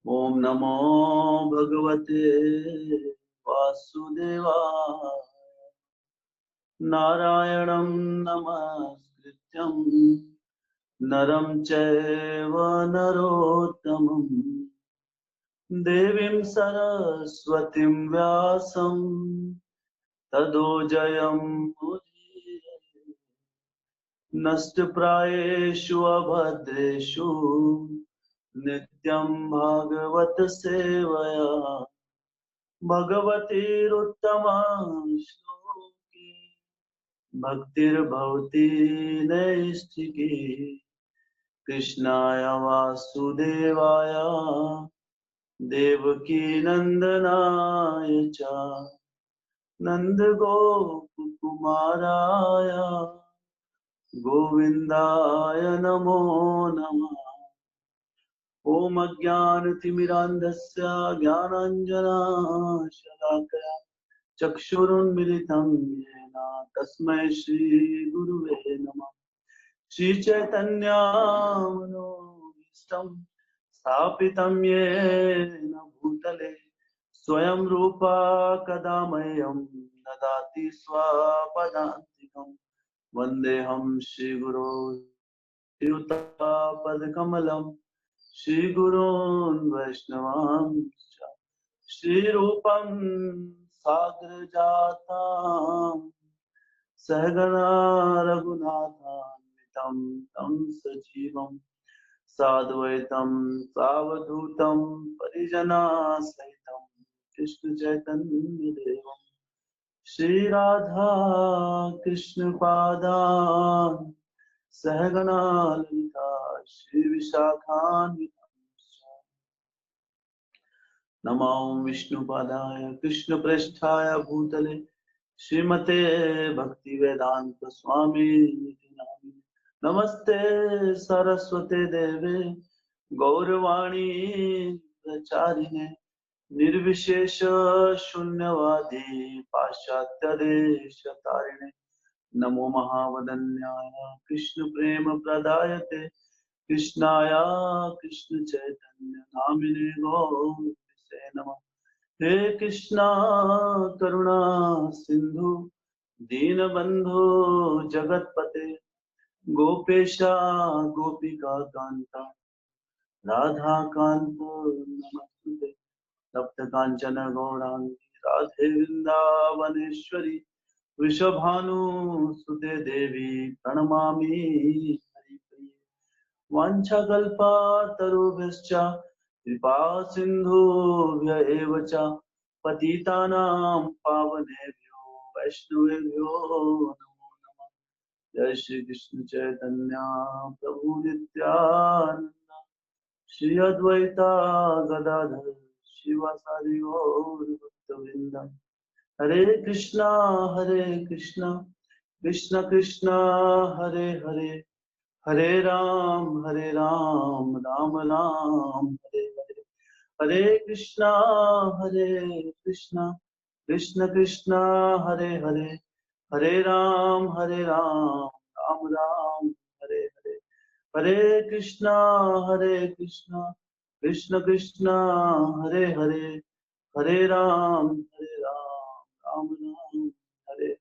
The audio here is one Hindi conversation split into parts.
ओम नमो भगवते वासुदेवाय। नारायणं नमस्कृत्यं नरं चैव नरोत्तमं देवीं सरस्वतीं व्यासं ततो जयमुदीरये। नष्टप्रायेषु अभद्रेषु नित्यं भागवत सेवया भगवतीरुत्तमा श्लोकी भक्तिर्भवती नैष्ठिकी। कृष्णाय वासुदेवाय देवकी नंदनाय च नन्दगोपकुमाराय गोविन्दाय नमो नमः। ओम अज्ञानतिमिरान्धस्य ज्ञानाञ्जनशलाकया चक्षुरुन्मिलितं येन तस्मै श्रीगुरुवे नमः। श्रीचैतन्यमनोभीष्टं स्थापितं येन भूतले स्वयं रूपा कदा मह्यं ददाति स्वपदान्तिकं। वन्देऽहं श्रीगुरो श्रीयुतापदकमलं श्रीगुरून् वैष्णवांश्च श्रीरूपं साग्रजातं सहगणा रघुनाथान्वितं तं सजीवं साद्वैतं सावधूतं परिजनासहितं कृष्णचैतन्यदेवं श्रीराधा कृष्णपादान् सहगणा ललिता श्रीविशाखान्वितांश्च। नमो विष्णुपादाय कृष्णप्रेष्ठाय भूतले श्रीमते भक्तिवेदांत स्वामी नामिने। नमस्ते सरस्वते देवे गौरवाणी प्रचारिणे निर्विशेष शून्यवादी पाश्चात्य देश तारिणे। नमो महावदन्याय कृष्ण प्रेम प्रदायते कृष्णाय कृष्ण चैतन्य नामिने गौरसे नमः। हे कृष्णा करुणा सिंधु दीनबंधु जगतपते गोपेशा गोपिका कांता राधा कांत नमस्तुते। तप्त कांचन गौरांगी राधे वृंदावनेश्वरी वृषभानुसुते देवी प्रणमामि हरिप्रिये। वाञ्छाकल्पतरुभ्यश्च कृपा सिन्धुभ्य एव च पतितानां पावनेभ्यो वैष्णवेभ्यो नमो नमः। जय श्री कृष्ण चैतन्य प्रभु नित्यानंद श्री अद्वैता गदाधर शिवासादि गौर भक्तवृंद। हरे कृष्णा कृष्णा कृष्णा हरे हरे हरे राम राम राम हरे हरे। हरे कृष्णा कृष्णा कृष्णा हरे हरे हरे राम राम राम हरे हरे। हरे कृष्णा कृष्ण कृष्णा हरे हरे हरे राम राम राम हरे हरे।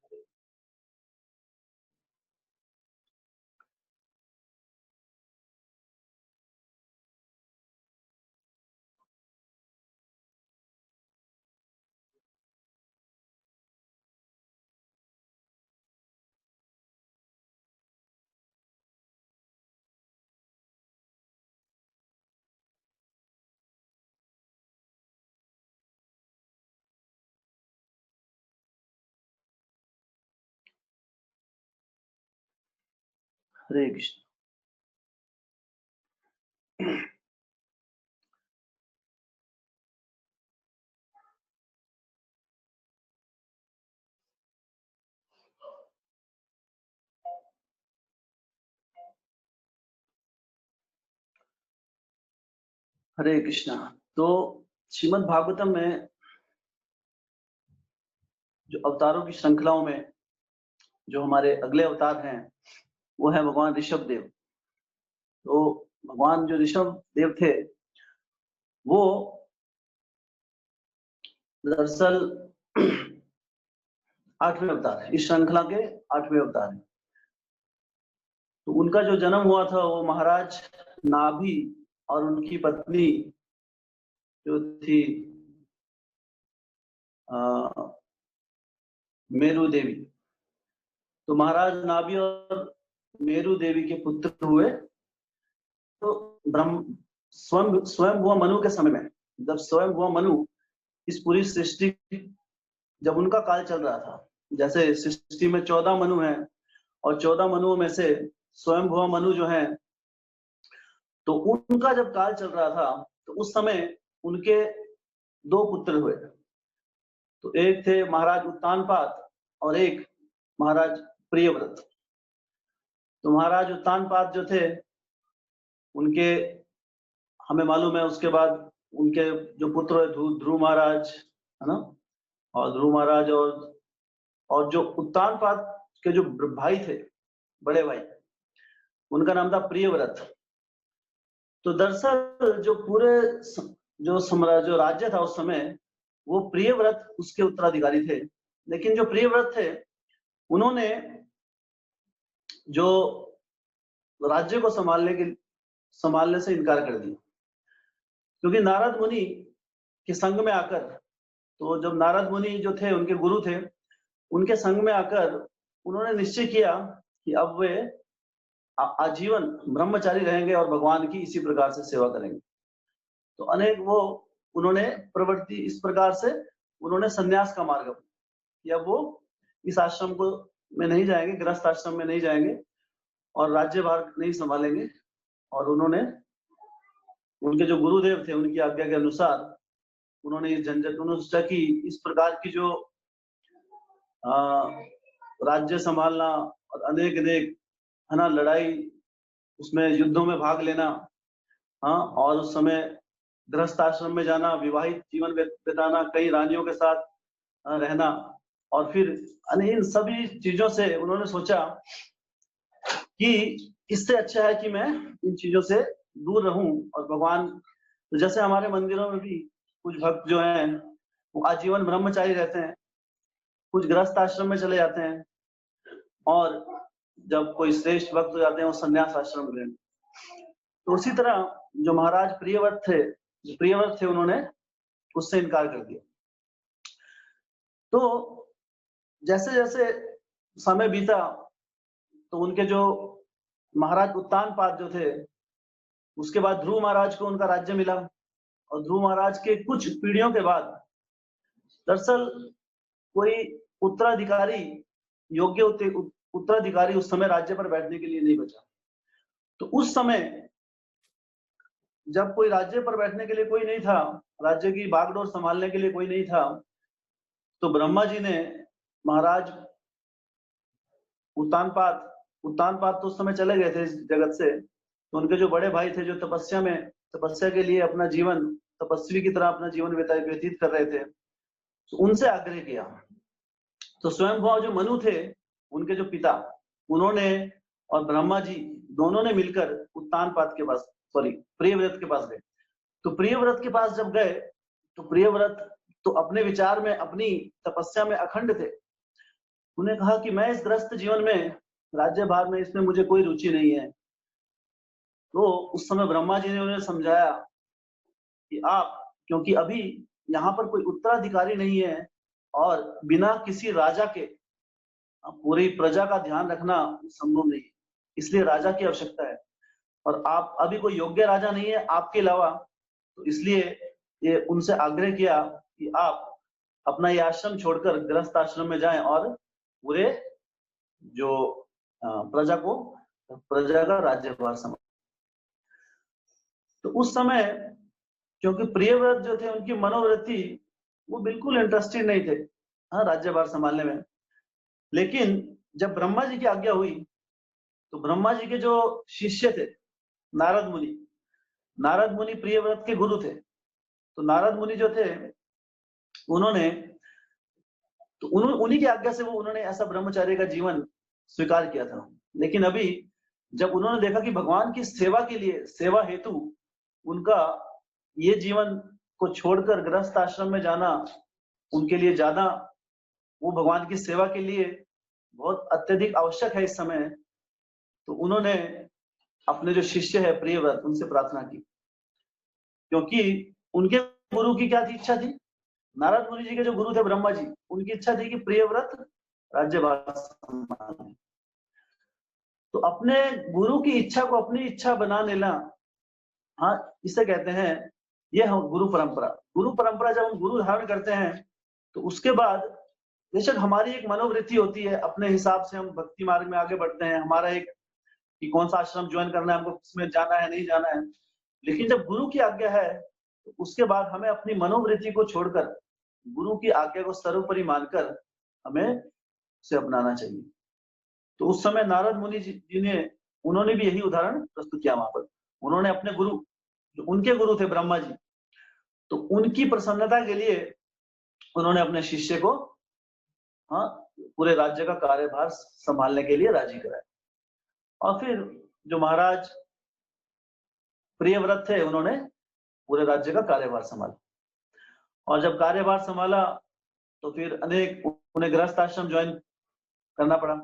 हरे कृष्ण। हरे कृष्णा। तो श्रीमद् भागवतम में जो अवतारों की श्रृंखलाओं में जो हमारे अगले अवतार हैं वो है भगवान ऋषभ देव। तो भगवान जो ऋषभ देव थे वो दरअसल 8वें अवतार है, इस श्रृंखला के 8वें अवतार है। तो उनका जो जन्म हुआ था वो महाराज नाभि और उनकी पत्नी जो थी मेरू देवी। तो महाराज नाभि और मेरू देवी के पुत्र हुए। तो ब्रह्म स्वयं हुआ मनु के समय में, जब स्वयं हुआ मनु इस पूरी सृष्टि, जब उनका काल चल रहा था, जैसे सृष्टि में 14 मनु हैं और 14 मनुओं में से स्वयं हुआ मनु जो है, तो उनका जब काल चल रहा था तो उस समय उनके 2 पुत्र हुए। तो एक थे महाराज उत्तानपाद और एक महाराज प्रियव्रत। तो महाराज उत्तानपाद जो थे उनके हमें मालूम है, उसके बाद उनके जो पुत्र है ध्रुव महाराज, है ना, और ध्रुव महाराज और जो उत्तानपाद के जो भाई थे, बड़े भाई, उनका नाम था प्रियव्रत। तो दरअसल जो पूरे जो राज्य था उस समय, वो प्रियव्रत उसके उत्तराधिकारी थे। लेकिन जो प्रियव्रत थे उन्होंने जो राज्य को संभालने से इनकार कर दिया, क्योंकि नारद मुनि के संग में आकर, तो जब नारद मुनि जो थे उनके गुरु थे, उनके संग में आकर उन्होंने निश्चय किया कि अब वे आजीवन ब्रह्मचारी रहेंगे और भगवान की इसी प्रकार से सेवा करेंगे। तो अनेक वो उन्होंने प्रवृत्ति इस प्रकार से उन्होंने संन्यास का मार्ग कि अब वो इस आश्रम को में नहीं जाएंगे, गृहस्थ आश्रम में नहीं जाएंगे और राज्यभार नहीं संभालेंगे। और उन्होंने उनके जो गुरुदेव थे उनकी आज्ञा के अनुसार उन्होंने इस झंझट, उन्होंने सोचा कि इस प्रकार की जो राज्य संभालना और अनेक है ना लड़ाई, उसमें युद्धों में भाग लेना, हाँ, और उस समय गृहस्थ आश्रम में जाना, विवाहित जीवन बिताना, कई रानियों के साथ रहना, और फिर इन सभी चीजों से उन्होंने सोचा कि इससे अच्छा है कि मैं इन चीजों से दूर रहूं और भगवान, तो जैसे हमारे मंदिरों में भी कुछ भक्त जो हैं वो आजीवन ब्रह्मचारी रहते हैं, कुछ गृहस्थ आश्रम में चले जाते हैं, और जब कोई श्रेष्ठ भक्त हो जाते हैं वो संन्यास आश्रम में। तो उसी तरह जो महाराज प्रियव्रत थे उन्होंने उससे इनकार कर दिया। तो जैसे जैसे समय बीता तो उनके जो महाराज उत्तानपाद जो थे, उसके बाद ध्रुव महाराज को उनका राज्य मिला, और ध्रुव महाराज के कुछ पीढ़ियों के बाद दरअसल कोई उत्तराधिकारी, योग्य उत्तराधिकारी उस समय राज्य पर बैठने के लिए नहीं बचा। तो उस समय जब कोई राज्य पर बैठने के लिए कोई नहीं था, राज्य की बागडोर संभालने के लिए कोई नहीं था, तो ब्रह्मा जी ने महाराज उत्तानपाद तो उस समय चले गए थे इस जगत से, तो उनके जो बड़े भाई थे जो तपस्या के लिए अपना जीवन, तपस्वी की तरह अपना जीवन व्यतीत कर रहे थे, तो उनसे आग्रह किया। तो स्वयं जो मनु थे उनके जो पिता, उन्होंने और ब्रह्मा जी दोनों ने मिलकर उत्तानपाद के पास, प्रियव्रत के पास गए। तो प्रियव्रत के पास जब गए तो प्रियव्रत तो अपने विचार में, अपनी तपस्या में अखंड थे। उन्हें कहा कि मैं इस ग्रस्त जीवन में, राज्यभार में, इसमें मुझे कोई रुचि नहीं है। तो उस समय ब्रह्मा जी ने उन्हें समझाया कि आप, क्योंकि अभी यहाँ पर कोई उत्तराधिकारी नहीं है और बिना किसी राजा के पूरी प्रजा का ध्यान रखना संभव नहीं है, इसलिए राजा की आवश्यकता है, और आप अभी कोई योग्य राजा नहीं है आपके अलावा। तो इसलिए ये उनसे आग्रह किया कि आप अपना ये आश्रम छोड़कर गृहस्थ आश्रम में जाएं और पूरे जो प्रजा का राज्यभार संभालें। तो उस समय क्योंकि प्रियव्रत जो थे उनकी मनोवृत्ति वो बिल्कुल इंटरेस्टेड नहीं थे राज्यभार संभालने में। लेकिन जब ब्रह्मा जी की आज्ञा हुई तो ब्रह्मा जी के जो शिष्य थे नारद मुनि प्रियव्रत के गुरु थे। तो नारद मुनि जो थे उन्होंने तो उन्हीं की आज्ञा से उन्होंने ऐसा ब्रह्मचर्य का जीवन स्वीकार किया था। लेकिन अभी जब उन्होंने देखा कि भगवान की सेवा के लिए, सेवा हेतु उनका ये जीवन को छोड़कर गृहस्थ आश्रम में जाना उनके लिए ज्यादा, वो भगवान की सेवा के लिए बहुत अत्यधिक आवश्यक है इस समय। तो उन्होंने अपने जो शिष्य है प्रियव्रत, उनसे प्रार्थना की, क्योंकि उनके गुरु की क्या थी, इच्छा थी, नारद मुनि जी के जो गुरु थे ब्रह्मा जी, उनकी इच्छा थी कि प्रियव्रत राज्यभार संभाले। तो अपने गुरु की इच्छा को अपनी इच्छा बना लेना, हाँ, इसे कहते हैं, ये हम गुरु परंपरा। गुरु परंपरा जब हम गुरु धारण करते हैं तो उसके बाद बेशक हमारी एक मनोवृत्ति होती है, अपने हिसाब से हम भक्ति मार्ग में आगे बढ़ते हैं, हमारा एक कि कौन सा आश्रम ज्वाइन करना है, हमको किसमें जाना है, नहीं जाना है। लेकिन जब गुरु की आज्ञा है तो उसके बाद हमें अपनी मनोवृत्ति को छोड़कर गुरु की आज्ञा को सर्वोपरि मानकर हमें उसे अपनाना चाहिए। तो उस समय नारद मुनि जी ने, उन्होंने भी यही उदाहरण प्रस्तुत किया वहां पर। उन्होंने अपने गुरु, जो उनके गुरु थे ब्रह्मा जी, तो उनकी प्रसन्नता के लिए उन्होंने अपने शिष्य को, हाँ, पूरे राज्य का कार्यभार संभालने के लिए राजी कराया। और फिर जो महाराज प्रियव्रत थे, उन्होंने पूरे राज्य का कार्यभार संभाला। और जब कार्यभार संभाला तो फिर अनेक उन्हें गृहस्थ आश्रम ज्वाइन करना पड़ा।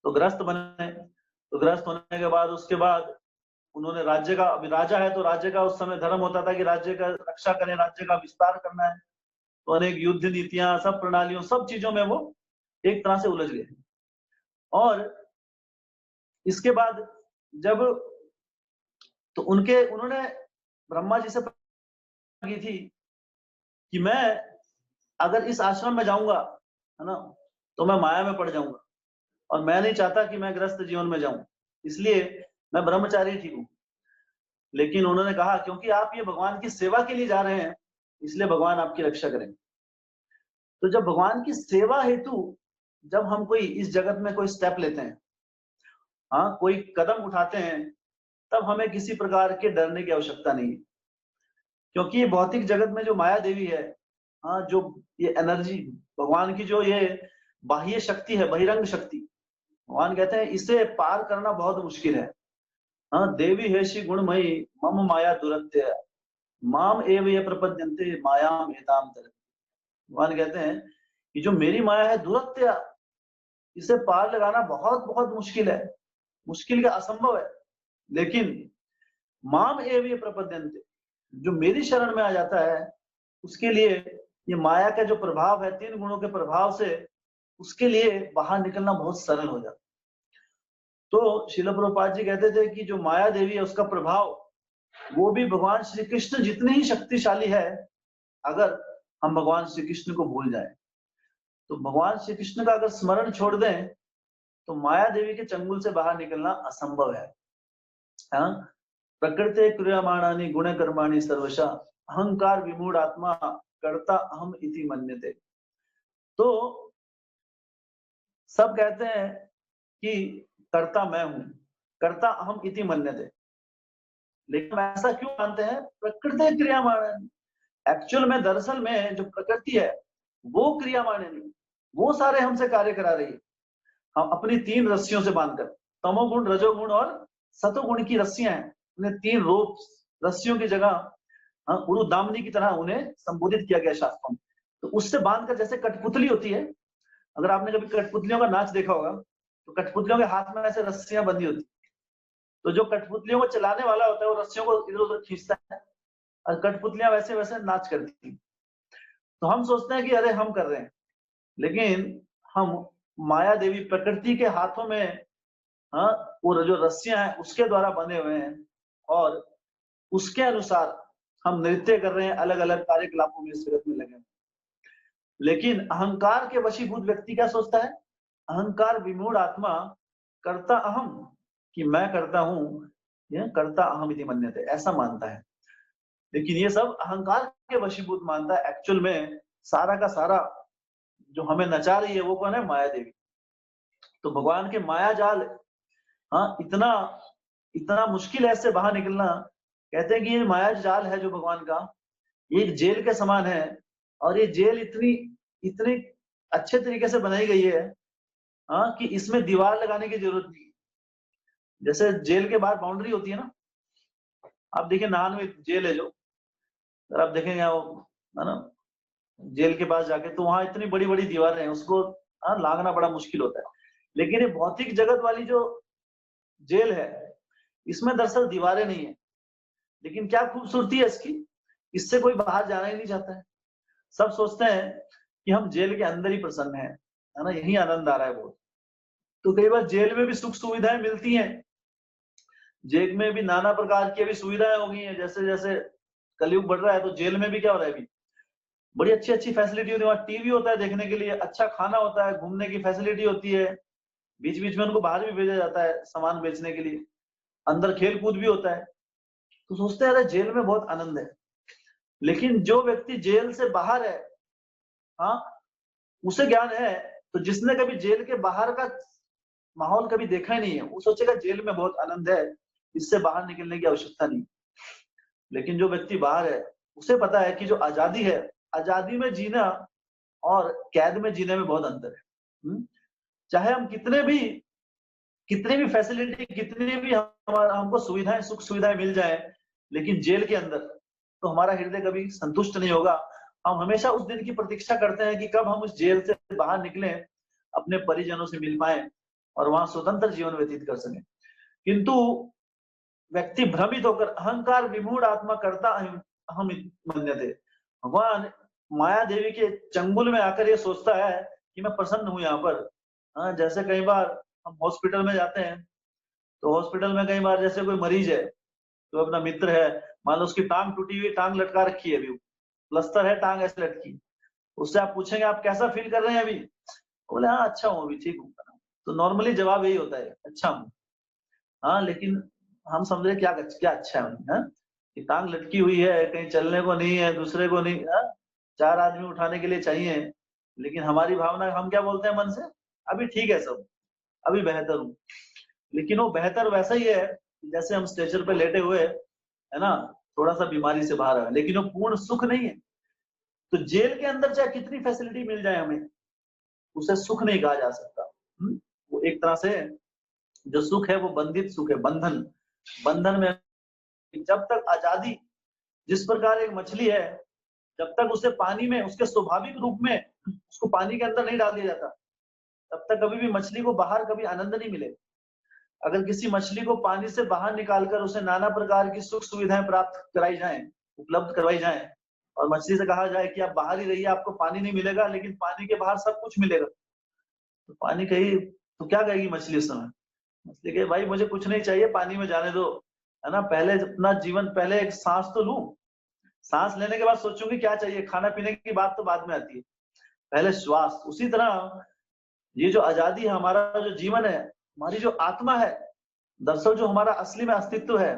तो गृहस्थ बने। तो गृहस्थ होने के बाद उसके बाद उन्होंने राज्य का, अभी राजा है तो राज्य का उस समय धर्म होता था कि राज्य का रक्षा करें, राज्य का विस्तार करना है। तो अनेक युद्ध नीतियां, सब प्रणालियों, सब चीजों में वो एक तरह से उलझ गए। और इसके बाद जब, तो उन्होंने ब्रह्मा जी से की थी कि मैं अगर इस आश्रम में जाऊंगा, है ना, तो मैं माया में पड़ जाऊंगा, और मैं नहीं चाहता कि मैं गृहस्थ जीवन में जाऊं, इसलिए मैं ब्रह्मचारी ठीक हूं। लेकिन उन्होंने कहा क्योंकि आप ये भगवान की सेवा के लिए जा रहे हैं, इसलिए भगवान आपकी रक्षा करेंगे। तो जब भगवान की सेवा हेतु जब हम कोई इस जगत में कोई स्टेप लेते हैं, हाँ, कोई कदम उठाते हैं, तब हमें किसी प्रकार के डरने की आवश्यकता नहीं है। क्योंकि ये भौतिक जगत में जो माया देवी है, हाँ, जो ये एनर्जी, भगवान की जो ये बाह्य शक्ति है, बहिरंग शक्ति, भगवान कहते हैं इसे पार करना बहुत मुश्किल है। हाँ, देवी हेषि गुणमयी मम माया दुरत्य माम एव ये प्रपद्यन्ते मायाम एताम तरति। भगवान कहते हैं कि जो मेरी माया है दुरत्य, इसे पार लगाना बहुत बहुत मुश्किल है, मुश्किल का असंभव है। लेकिन माम एव ये प्रपद्यन्ते, जो मेरी शरण में आ जाता है, उसके लिए ये माया का जो प्रभाव है, 3 गुणों के प्रभाव से, उसके लिए बाहर निकलना बहुत सरल हो जाता। तो श्रील प्रभुपाद जी कहते थे कि जो माया देवी है उसका प्रभाव, वो भी भगवान श्री कृष्ण जितने ही शक्तिशाली है, अगर हम भगवान श्री कृष्ण को भूल जाएं, तो भगवान श्री कृष्ण का अगर स्मरण छोड़ दें, तो माया देवी के चंगुल से बाहर निकलना असंभव है। हाँ? प्रकृते क्रियमाणानि गुण कर्माणि सर्वशा अहंकार विमूढ़ आत्मा कर्ता अहम इति मन्यते। तो सब कहते हैं कि कर्ता मैं हूं, कर्ता अहम इति मन्यते, लेकिन ऐसा क्यों मानते हैं? प्रकृति क्रियमाणानि, एक्चुअल में, दरअसल में जो प्रकृति है वो क्रियमाणानि, वो सारे हमसे कार्य करा रही है। हम अपनी 3 रस्सियों से बांधकर, तमोगुण, रजोगुण और सतोगुण की रस्सियां हैं, उन्हें 3 रोप रस्सियों की जगह उरुदामनी की तरह उन्हें संबोधित किया गया शास्त्रों में। तो उससे बांधकर, जैसे कठपुतली होती है, अगर आपने कभी कठपुतलियों का नाच देखा होगा, तो कठपुतलियों के हाथ में ऐसे रस्सियां बंधी होती, तो जो कठपुतलियों को चलाने वाला होता है वो रस्सियों को इधर उधर खींचता है, और कठपुतलियां वैसे वैसे नाच करती। तो हम सोचते हैं कि अरे हम कर रहे हैं, लेकिन हम माया देवी प्रकृति के हाथों में, हाँ, वो जो रस्सियां हैं उसके द्वारा बने हुए हैं, और उसके अनुसार हम नृत्य कर रहे हैं, अलग अलग कार्यकलापों में इस जगत में लगे। लेकिन अहंकार के वशीभूत व्यक्ति क्या सोचता है? अहंकार विमूढ़ आत्मा कर्ता अहम, कि मैं करता हूं, यह कर्ता अहम इति मन्यते, ऐसा मानता है। लेकिन ये सब अहंकार के वशीभूत मानता है। एक्चुअल में सारा का सारा जो हमें नचा रही है वो कौन है? माया देवी। तो भगवान के माया जाल, हाँ, इतना इतना मुश्किल है इससे बाहर निकलना। कहते हैं कि ये माया जाल है जो भगवान का, ये एक जेल के समान है, और ये जेल इतनी इतनी अच्छे तरीके से बनाई गई है, हाँ, कि इसमें दीवार लगाने की जरूरत नहीं। जैसे जेल के बाहर बाउंड्री होती है ना, आप देखिए नाहन में जेल है जो, अगर आप देखेंगे है ना, जेल के पास जाके, तो वहां इतनी बड़ी बड़ी दीवारें हैं, उसको लांघना बड़ा मुश्किल होता है। लेकिन ये भौतिक जगत वाली जो जेल है, इसमें दरअसल दीवारें नहीं है, लेकिन क्या खूबसूरती है इसकी, इससे कोई बाहर जाना ही नहीं चाहता है। सब सोचते हैं कि हम जेल के अंदर ही प्रसन्न है ना, यही आनंद आ रहा है बहुत। तो कई बार जेल में भी सुख सुविधाएं मिलती हैं, जेल में भी नाना प्रकार की अभी सुविधाएं हो गई हैं। जैसे जैसे कलयुग बढ़ रहा है, तो जेल में भी क्या हो रहा है, अभी बड़ी अच्छी अच्छी फैसिलिटी होती है। वहाँ टीवी होता है देखने के लिए, अच्छा खाना होता है, घूमने की फैसिलिटी होती है, बीच बीच में उनको बाहर भी भेजा जाता है सामान बेचने के लिए, अंदर खेल कूद भी होता है। तो सोचते हैं अरे जेल में बहुत आनंद है। लेकिन जो व्यक्ति जेल से बाहर है, हाँ, उसे ज्ञान है, तो जिसने कभी जेल के बाहर का माहौल कभी देखा ही नहीं है, वो सोचेगा जेल में बहुत आनंद है, इससे बाहर निकलने की आवश्यकता नहीं। लेकिन जो व्यक्ति बाहर है, उसे पता है कि जो आजादी है, आजादी में जीना और कैद में जीने में बहुत अंतर है। चाहे हम कितने भी फैसिलिटी, कितनी भी हमको सुविधाएं, सुख सुविधाएं मिल जाए, लेकिन जेल के अंदर तो हमारा हृदय कभी संतुष्ट नहीं होगा। हम हमेशा उस दिन की प्रतीक्षा करते हैं कि कब हम उस जेल से बाहर निकलें, अपने परिजनों से मिल पाए और वहां स्वतंत्र जीवन व्यतीत कर सकें। किंतु व्यक्ति भ्रमित होकर अहंकार विमूढ़ आत्मा करता हम मन्यते, भगवान माया देवी के चंगुल में आकर ये सोचता है कि मैं प्रसन्न हूं यहाँ पर। जैसे कई बार हम हॉस्पिटल में जाते हैं, तो हॉस्पिटल में कई बार जैसे कोई मरीज है, तो अपना मित्र है, मान लो उसकी टांग टूटी हुई, टांग लटका रखी है, अभी प्लस्तर है, टांग ऐसे लटकी, उससे आप पूछेंगे आप कैसा फील कर रहे हैं अभी, बोले हाँ अच्छा हूँ, अभी ठीक हूँ। तो नॉर्मली जवाब यही होता है, अच्छा हूँ। हाँ, लेकिन हम समझ रहे क्या क्या अच्छा है, कि टांग लटकी हुई है, कहीं चलने को नहीं है, दूसरे को नहीं, चार आदमी उठाने के लिए चाहिए, लेकिन हमारी भावना, हम क्या बोलते हैं मन से, अभी ठीक है सब, अभी बेहतर हूँ। लेकिन वो बेहतर वैसा ही है जैसे हम स्ट्रेचर पे लेटे हुए है ना, थोड़ा सा बीमारी से बाहर है, लेकिन वो पूर्ण सुख नहीं है। तो जेल के अंदर चाहे कितनी फैसिलिटी मिल जाए हमें, उसे सुख नहीं कहा जा सकता। वो एक तरह से जो सुख है वो बंधित सुख है, बंधन, बंधन में। जब तक आजादी, जिस प्रकार एक मछली है, जब तक उसे पानी में उसके स्वाभाविक रूप में उसको पानी के अंदर नहीं डाल दिया जाता, तब तक कभी भी मछली को बाहर कभी आनंद नहीं मिले। अगर किसी मछली को पानी से बाहर निकालकर उसे नाना प्रकार की सुख सुविधाएं प्राप्त कराई जाएं, उपलब्ध करवाई जाएं, और मछली से कहा जाए कि आप बाहर ही रहिए, आपको पानी नहीं मिलेगा, लेकिन पानी के बाहर सब कुछ मिलेगा, तो पानी कही तो क्या कहेगी मछली उस समय? मछली कहे भाई मुझे कुछ नहीं चाहिए, पानी में जाने दो, है ना, पहले अपना जीवन, पहले एक सांस तो लूं, सांस लेने के बाद सोचूंगी क्या चाहिए, खाना पीने की बात तो बाद में आती है, पहले श्वास। उसी तरह ये जो आजादी है, हमारा जो जीवन है, हमारी जो आत्मा है, दरअसल जो हमारा असली में अस्तित्व है,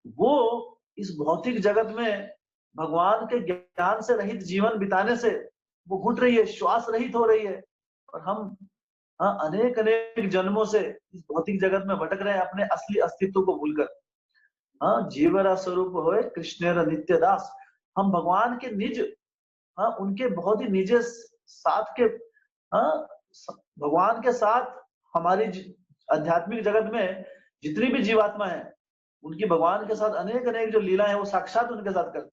वो इस भौतिक जगत में भगवान के ज्ञान से रहित जीवन बिताने से वो घुट रही है, श्वास रहित हो रही है। और हम अनेक अनेक जन्मों से इस भौतिक जगत में भटक रहे हैं, अपने असली अस्तित्व को भूलकर। जीवरा स्वरूप होए कृष्णेर नित्य दास, हम भगवान के निज, उनके बहुत ही निज साथ के, भगवान के साथ हमारी आध्यात्मिक जगत में जितनी भी जीवात्मा है, उनकी भगवान के साथ अनेक अनेक जो लीला है, वो साक्षात उनके साथ करते हैं।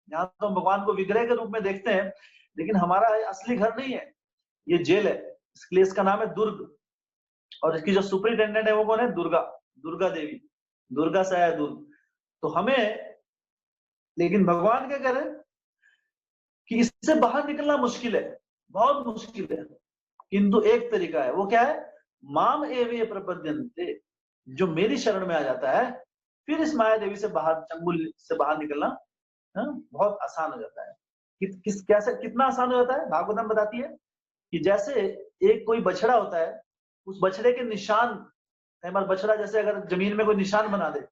यहाँ तो हम भगवान को विग्रह के रूप में देखते हैं, लेकिन हमारा असली घर नहीं है, ये जेल है। इसलिए इसका नाम है दुर्ग, और इसकी जो सुपरिटेंडेंट है वो कौन है? दुर्गा, दुर्गा देवी, दुर्गा से आया दुर्ग। तो हमें, लेकिन भगवान क्या कह रहे हैं कि इससे बाहर निकलना मुश्किल है, बहुत मुश्किल है, किंतु एक तरीका है, वो क्या है? माम एवे प्रपद्यन्ते, जो मेरी शरण में आ जाता है, फिर इस माया देवी से बाहर, चंगुल से बाहर निकलना बहुत आसान हो जाता है। कैसे, कितना आसान हो जाता है? भागवतम बताती है कि जैसे एक कोई बछड़ा होता है, उस बछड़े के निशान, कई बार बछड़ा जैसे अगर जमीन में कोई निशान बना दे,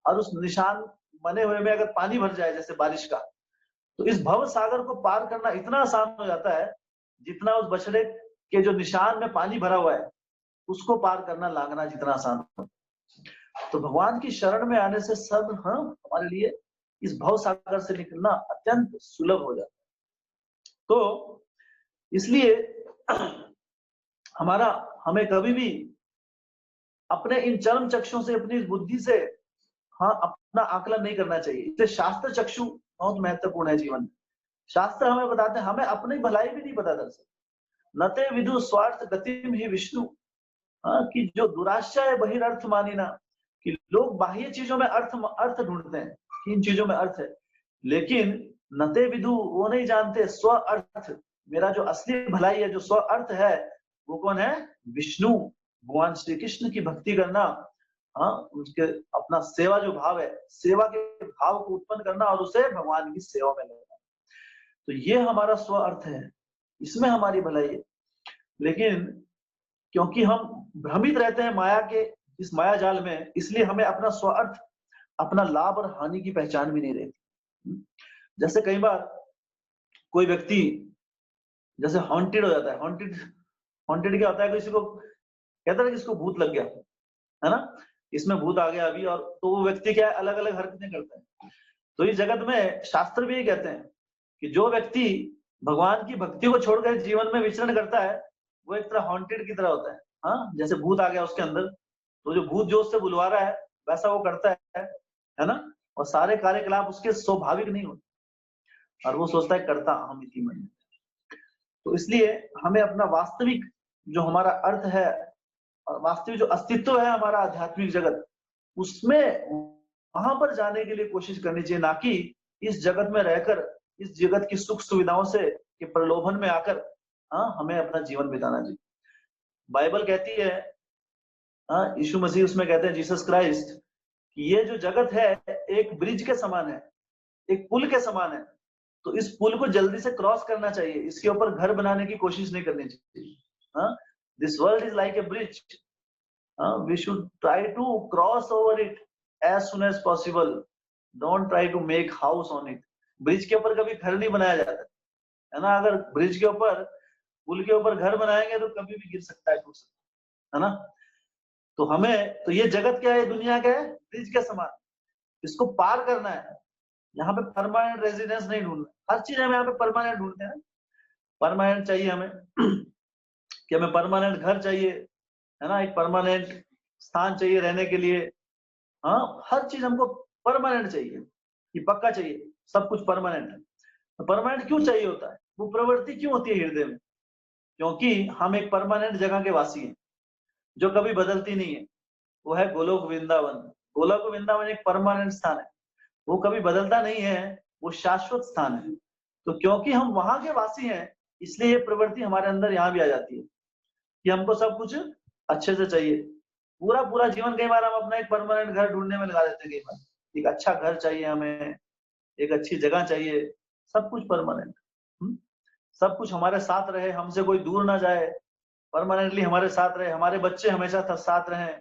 और उस निशान बने हुए में अगर पानी भर जाए जैसे बारिश का, तो इस भव सागर को पार करना इतना आसान हो जाता है, जितना उस बछड़े के जो निशान में पानी भरा हुआ है उसको पार करना, लांघना जितना आसान हो। तो भगवान की शरण में आने से सब हमारे लिए इस भव सागर से निकलना अत्यंत सुलभ हो जाता है। तो इसलिए हमें कभी भी अपने इन चरम चक्षुओं से, अपनी बुद्धि से अपना आकलन नहीं करना चाहिए। इससे शास्त्र चक्षु बहुत महत्वपूर्ण है जीवन में। शास्त्र हमें बताते हैं, हमें अपनी भलाई भी नहीं पता दरअसल। नते विदु स्वार्थ गतिम ही विष्णु, कि जो दुराशा है बहिर्थ मानी ना, कि लोग बाह्य चीजों में अर्थ ढूंढते हैं, इन चीजों में अर्थ है, लेकिन नते विदु वो नहीं जानते स्व अर्थ, मेरा जो असली भलाई है, जो स्व अर्थ है, वो कौन है? विष्णु, भगवान श्री कृष्ण की भक्ति करना, उनके अपना सेवा जो भाव है, सेवा के भाव को उत्पन्न करना और उसे भगवान की सेवा में लगाना। तो ये हमारा स्व अर्थ है, इसमें हमारी भलाई है। लेकिन क्योंकि हम भ्रमित रहते हैं माया के इस माया जाल में, इसलिए हमें अपना स्व अर्थ, अपना लाभ और हानि की पहचान भी नहीं रहती। जैसे कई बार कोई व्यक्ति जैसे हॉन्टेड हो जाता है, हॉन्टेड क्या होता है? किसी को कहता है कि इसको भूत लग गया है ना, इसमें भूत आ गया अभी, और तो वो व्यक्ति क्या है, अलग अलग हरकतें करता है। तो इस जगत में शास्त्र भी यही कहते हैं कि जो व्यक्ति भगवान की भक्ति को छोड़कर जीवन में विचरण करता है, वो एक तरह हॉन्टेड की तरह होता है। जैसे भूत आ गया उसके अंदर, तो जो भूत जो उससे बुलवा रहा है वैसा वो करता है ना, और सारे कार्यकलाप उसके स्वाभाविक नहीं होते, और वो सोचता है करता हम इसी मन। तो इसलिए हमें अपना वास्तविक जो हमारा अर्थ है, और वास्तविक जो अस्तित्व है हमारा आध्यात्मिक जगत, उसमें वहां पर जाने के लिए कोशिश करनी चाहिए, ना कि इस जगत में रहकर इस जगत की सुख सुविधाओं से के प्रलोभन में आकर हमें अपना जीवन बिताना चाहिए। बाइबल कहती है, यीशु मसीह उसमें कहते हैं, जीसस क्राइस्ट, कि ये जो जगत है एक ब्रिज के समान है, एक पुल के समान है। तो इस पुल को जल्दी से क्रॉस करना चाहिए, इसके ऊपर घर बनाने की कोशिश नहीं करनी चाहिए। This world is like a bridge, we should try to cross over it as soon as possible, don't try to make house on it. Bridge के ऊपर कभी घर नहीं बनाया जाता है ना, अगर ब्रिज के ऊपर, पुल के ऊपर घर बनाएंगे तो कभी भी गिर सकता है, टूट सकता है ना। तो हमें, तो ये जगत क्या है, दुनिया क्या है, ब्रिज के समान, इसको पार करना है। यहाँ पे परमानेंट रेजिडेंस नहीं ढूंढना, हर चीज हम यहाँ पे परमानेंट ढूंढते हैं। परमानेंट चाहिए हमें कि हमें परमानेंट घर चाहिए, है ना, एक परमानेंट स्थान चाहिए रहने के लिए। हर चीज हमको परमानेंट चाहिए, ये पक्का चाहिए, सब कुछ परमानेंट है। तो परमानेंट क्यों चाहिए होता है, वो प्रवृत्ति क्यों होती है हृदय में? क्योंकि हम एक परमानेंट जगह के वासी हैं जो कभी बदलती नहीं है, वो है गोलोक वृंदावन। गोलोक वृंदावन एक परमानेंट स्थान है, वो कभी बदलता नहीं है, वो शाश्वत स्थान है। तो क्योंकि हम वहां के वासी हैं, इसलिए ये प्रवृत्ति हमारे अंदर यहाँ भी आ जाती है कि हमको सब कुछ अच्छे से चाहिए। पूरा पूरा जीवन कई बार हम अपना एक परमानेंट घर ढूंढने में लगा देते हैं, कई बार एक अच्छा घर चाहिए हमें, एक अच्छी जगह चाहिए, सब कुछ परमानेंट, सब कुछ हमारे साथ रहे, हमसे कोई दूर ना जाए, परमानेंटली हमारे साथ रहे, हमारे बच्चे हमेशा साथ रहे।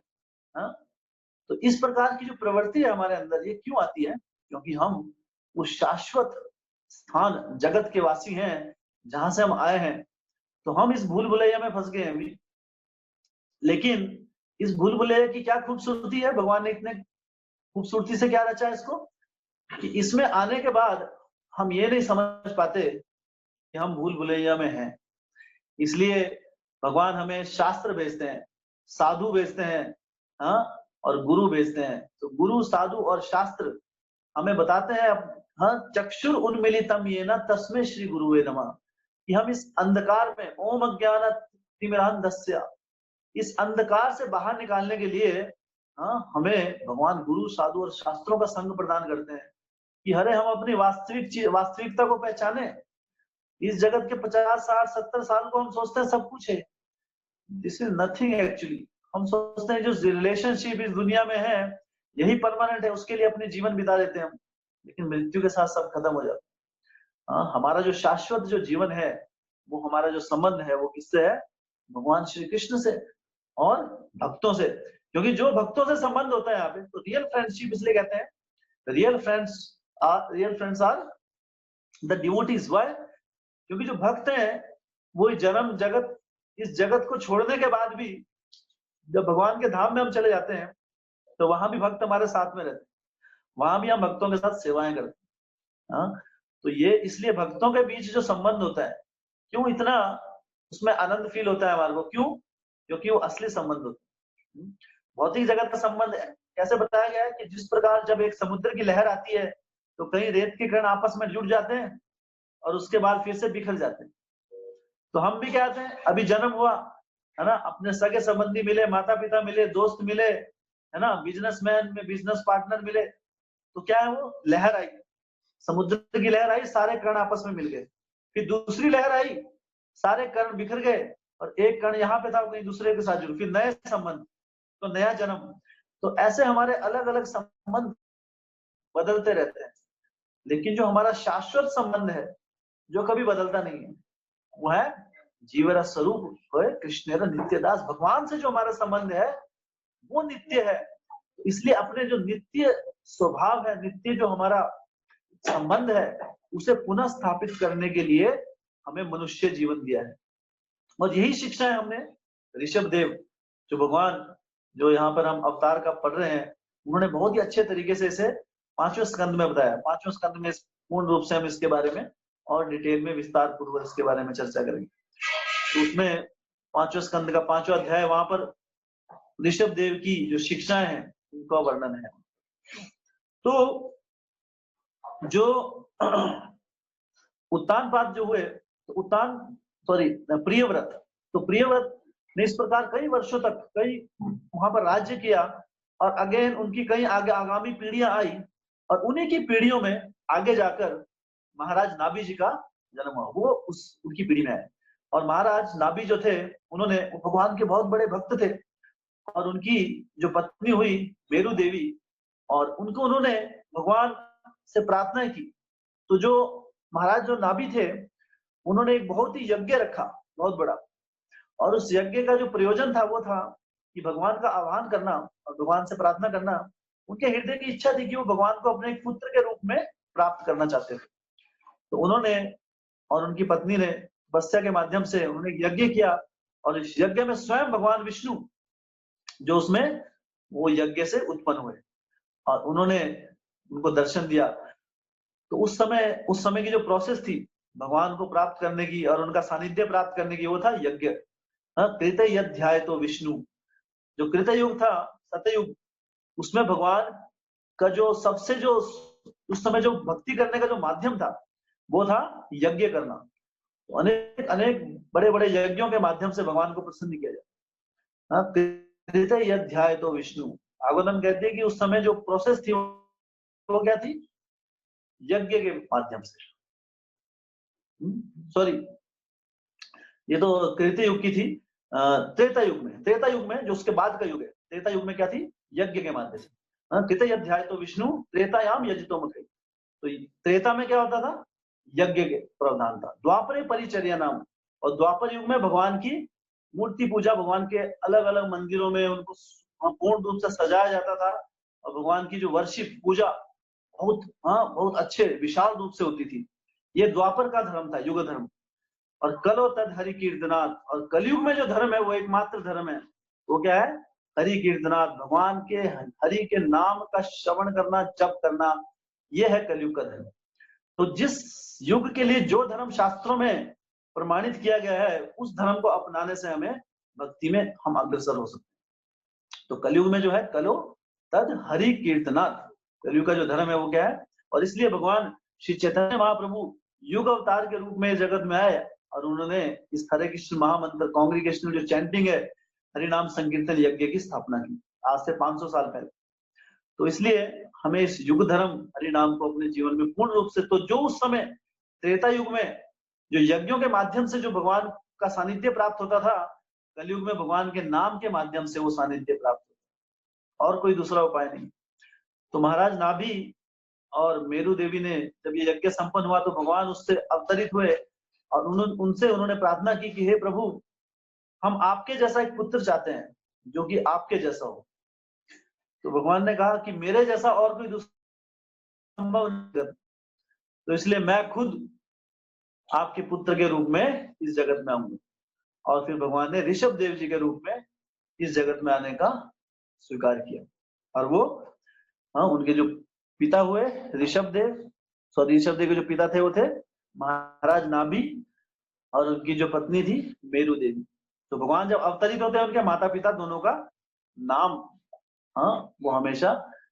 तो इस प्रकार की जो प्रवृत्ति है हमारे अंदर, ये क्यों आती है? क्योंकि हम उस शाश्वत स्थान जगत के वासी हैं जहां से हम आए हैं। तो हम इस भूल भुलैया में फंस गए हैं अभी। लेकिन इस भूल भुलैया की क्या खूबसूरती है, भगवान ने इतने खूबसूरती से क्या रचा है इसको, कि इसमें आने के बाद हम ये नहीं समझ पाते कि हम भूल भुलैया में हैं। इसलिए भगवान हमें शास्त्र भेजते हैं, साधु भेजते हैं, और गुरु भेजते हैं। तो गुरु, साधु और शास्त्र हमें बताते हैं, चक्षुर उन्मिलितम येन तस्मै श्री गुरुवे नमः, कि हम इस अंधकार में, ओम अज्ञानतिमिरान्धस्य, इस अंधकार से बाहर निकालने के लिए हमें भगवान गुरु, साधु और शास्त्रों का संग प्रदान करते हैं, कि अरे हम अपनी वास्तविकता को पहचाने। इस जगत के 50, 60, 70 साल को हम सोचते हैं सब कुछ है, दिस इज नथिंग एक्चुअली। हम सोचते हैं जो रिलेशनशिप इस दुनिया में है यही परमानेंट है, उसके लिए अपने जीवन बिता देते हैं हम, लेकिन मृत्यु के साथ सब खत्म हो जाता है। हमारा जो शाश्वत जो जीवन है, वो हमारा जो संबंध है, वो किससे है? भगवान श्री कृष्ण से और भक्तों से। क्योंकि जो भक्तों से संबंध होता है यहाँ पे, तो रियल फ्रेंडशिप इसलिए कहते हैं, real friends are the devotees. Why? क्योंकि जो भक्त हैं वो इस जगत को छोड़ने के बाद भी जब भगवान के धाम में हम चले जाते हैं, तो वहां भी भक्त हमारे साथ में रहते हैं, वहां भी हम भक्तों के साथ सेवाएं करते हैं। तो ये इसलिए भक्तों के बीच जो संबंध होता है, क्यों इतना उसमें आनंद फील होता है हमारे को? क्यों? क्योंकि वो असली संबंध होता है। भौतिक जगत का संबंध कैसे बताया गया है कि जिस प्रकार जब एक समुद्र की लहर आती है तो कहीं रेत के कण आपस में जुड़ जाते हैं और उसके बाद फिर से बिखर जाते हैं। तो हम भी क्या हैं, अभी जन्म हुआ है ना, अपने सगे संबंधी मिले, माता पिता मिले, दोस्त मिले, है ना, बिजनेसमैन में बिजनेस पार्टनर मिले, तो क्या है, वो लहर आई, समुद्र की लहर आई, सारे कण आपस में मिल गए। फिर दूसरी लहर आई, सारे कण बिखर गए और एक कण यहाँ पे था, कहीं दूसरे के साथ जुड़, फिर नए संबंध, तो नया जन्म। तो ऐसे हमारे अलग अलग संबंध बदलते रहते हैं, लेकिन जो हमारा शाश्वत संबंध है, जो कभी बदलता नहीं है, वो है जीवन स्वरूप कृष्ण नित्यदास। भगवान से जो हमारा संबंध है वो नित्य है। इसलिए अपने जो नित्य स्वभाव है, नित्य जो हमारा संबंध है, उसे पुनः स्थापित करने के लिए हमें मनुष्य जीवन दिया है। और यही शिक्षाएं हमने ऋषभ देव, जो भगवान, जो यहाँ पर हम अवतार का पढ़ रहे हैं, उन्होंने बहुत ही अच्छे तरीके से इसे 5वें स्कंद में बताया। 5वें स्कंद में पूर्ण रूप से हम इसके बारे में और डिटेल में विस्तार पूर्वक इसके बारे में चर्चा करेंगे। तो उसमें 5वें स्कंद का 5वां अध्याय, वहां पर ऋषभ देव की जो शिक्षाएं हैं उनका वर्णन है। तो जो उत्तानपाद जो हुए, तो प्रियव्रत, तो प्रियव्रत ने इस प्रकार कई वर्षों तक कई वहां पर राज्य किया, और अगेन उनकी कई आगे आगामी पीढ़ियां आई, और उन्हीं की पीढ़ियों में आगे जाकर महाराज नाभि जी का जन्म हुआ, वो उनकी पीढ़ी में है। और महाराज नाभि जो थे, उन्होंने भगवान के बहुत बड़े भक्त थे, और उनकी जो पत्नी हुई मेरू देवी, और उनको उन्होंने भगवान से प्रार्थना की। तो जो महाराज जो नाभि थे, उन्होंने एक बहुत ही यज्ञ रखा, बहुत बड़ा, और उस यज्ञ का जो प्रयोजन था वो था कि भगवान का आह्वान करना और भगवान से प्रार्थना करना। उनके हृदय की इच्छा थी कि वो भगवान को अपने एक पुत्र के रूप में प्राप्त करना चाहते थे। तो उन्होंने और उनकी पत्नी ने तपस्या के माध्यम से उन्होंने यज्ञ किया, और इस यज्ञ में स्वयं भगवान विष्णु जो उसमें वो यज्ञ से उत्पन्न हुए, और उन्होंने उनको दर्शन दिया। तो उस समय की जो प्रोसेस थी भगवान को प्राप्त करने की और उनका सानिध्य प्राप्त करने की, वो था यज्ञ। कृत यध्याय तो विष्णु, जो कृत युग था, सतयुग, उसमें भगवान का जो सबसे जो उस समय जो भक्ति करने का जो माध्यम था, वो था यज्ञ करना। तो अनेक अनेक बड़े बड़े यज्ञों के माध्यम से भगवान को प्रसन्न किया जाता। कृत यध्याय तो विष्णु, भागवतम कहते हैं कि उस समय जो प्रोसेस थी वो क्या थी, यज्ञ के माध्यम से। सॉरी, ये तो कृत्य युग की थी। त्रेता युग में जो उसके बाद का युग है, त्रेता युग में क्या थी, यज्ञ के माध्यम से। कृत अध्याय तो विष्णु त्रेतायाम यजितो मुखे। तो त्रेता में क्या होता था, यज्ञ के प्रावधान था। द्वापरे परिचर्या नाम, और द्वापर युग में भगवान की मूर्ति पूजा, भगवान के अलग अलग मंदिरों में उनको पूर्ण रूप से सजाया जाता था, और भगवान की जो वर्शिप पूजा बहुत अच्छे विशाल रूप से होती थी। ये द्वापर का धर्म था, युग धर्म। और कलो तद हरि कीर्तनाथ, और कलयुग में जो धर्म है वो एकमात्र धर्म है, वो क्या है, हरि कीर्तनाथ, भगवान के हरि के नाम का श्रवण करना, जप करना, ये है कलयुग का धर्म। तो जिस युग के लिए जो धर्म शास्त्रों में प्रमाणित किया गया है, उस धर्म को अपनाने से हमें भक्ति में हम अग्रसर हो सकते हैं। तो कलयुग में जो है, कलो तद हरि कीर्तनाथ, कलयुग का जो धर्म है वो क्या है। और इसलिए भगवान श्री चैतन्य महाप्रभु युग अवतार के रूप में जगत में आए, और उन्होंने इस हरे कृष्ण महामंत्र कांग्रीगेशनल जो चैंटिंग है, हरिनाम संकीर्तन यज्ञ की स्थापना की आज से 500 साल पहले। तो इसलिए हमें इस युग धर्म हरिनाम को अपने जीवन में पूर्ण रूप से, तो जो उस समय त्रेता युग में जो यज्ञों के माध्यम से जो भगवान का सानिध्य प्राप्त होता था, कलयुग में भगवान के नाम के माध्यम से वो सानिध्य प्राप्त होता, और कोई दूसरा उपाय नहीं। तो महाराज नाभि और मेरू देवी ने जब ये यज्ञ संपन्न हुआ, तो भगवान उससे अवतरित हुए, और उनसे उन्होंने प्रार्थना की कि हे प्रभु, हम आपके जैसा एक पुत्र चाहते हैं जो कि आपके जैसा हो। तो भगवान ने कहा कि मेरे जैसा और कोई दूसरा संभव नहीं, तो इसलिए मैं खुद आपके पुत्र के रूप में इस जगत में आऊंगा। और फिर भगवान ने ऋषभ देव जी के रूप में इस जगत में आने का स्वीकार किया, और वो उनके जो पिता हुए ऋषभ देव के जो पिता थे वो थे महाराज नाभि, और उनकी जो पत्नी थी मेरू देवी। तो भगवान जब अवतरित होते हैं, उनके माता पिता दोनों का नाम वो हमेशा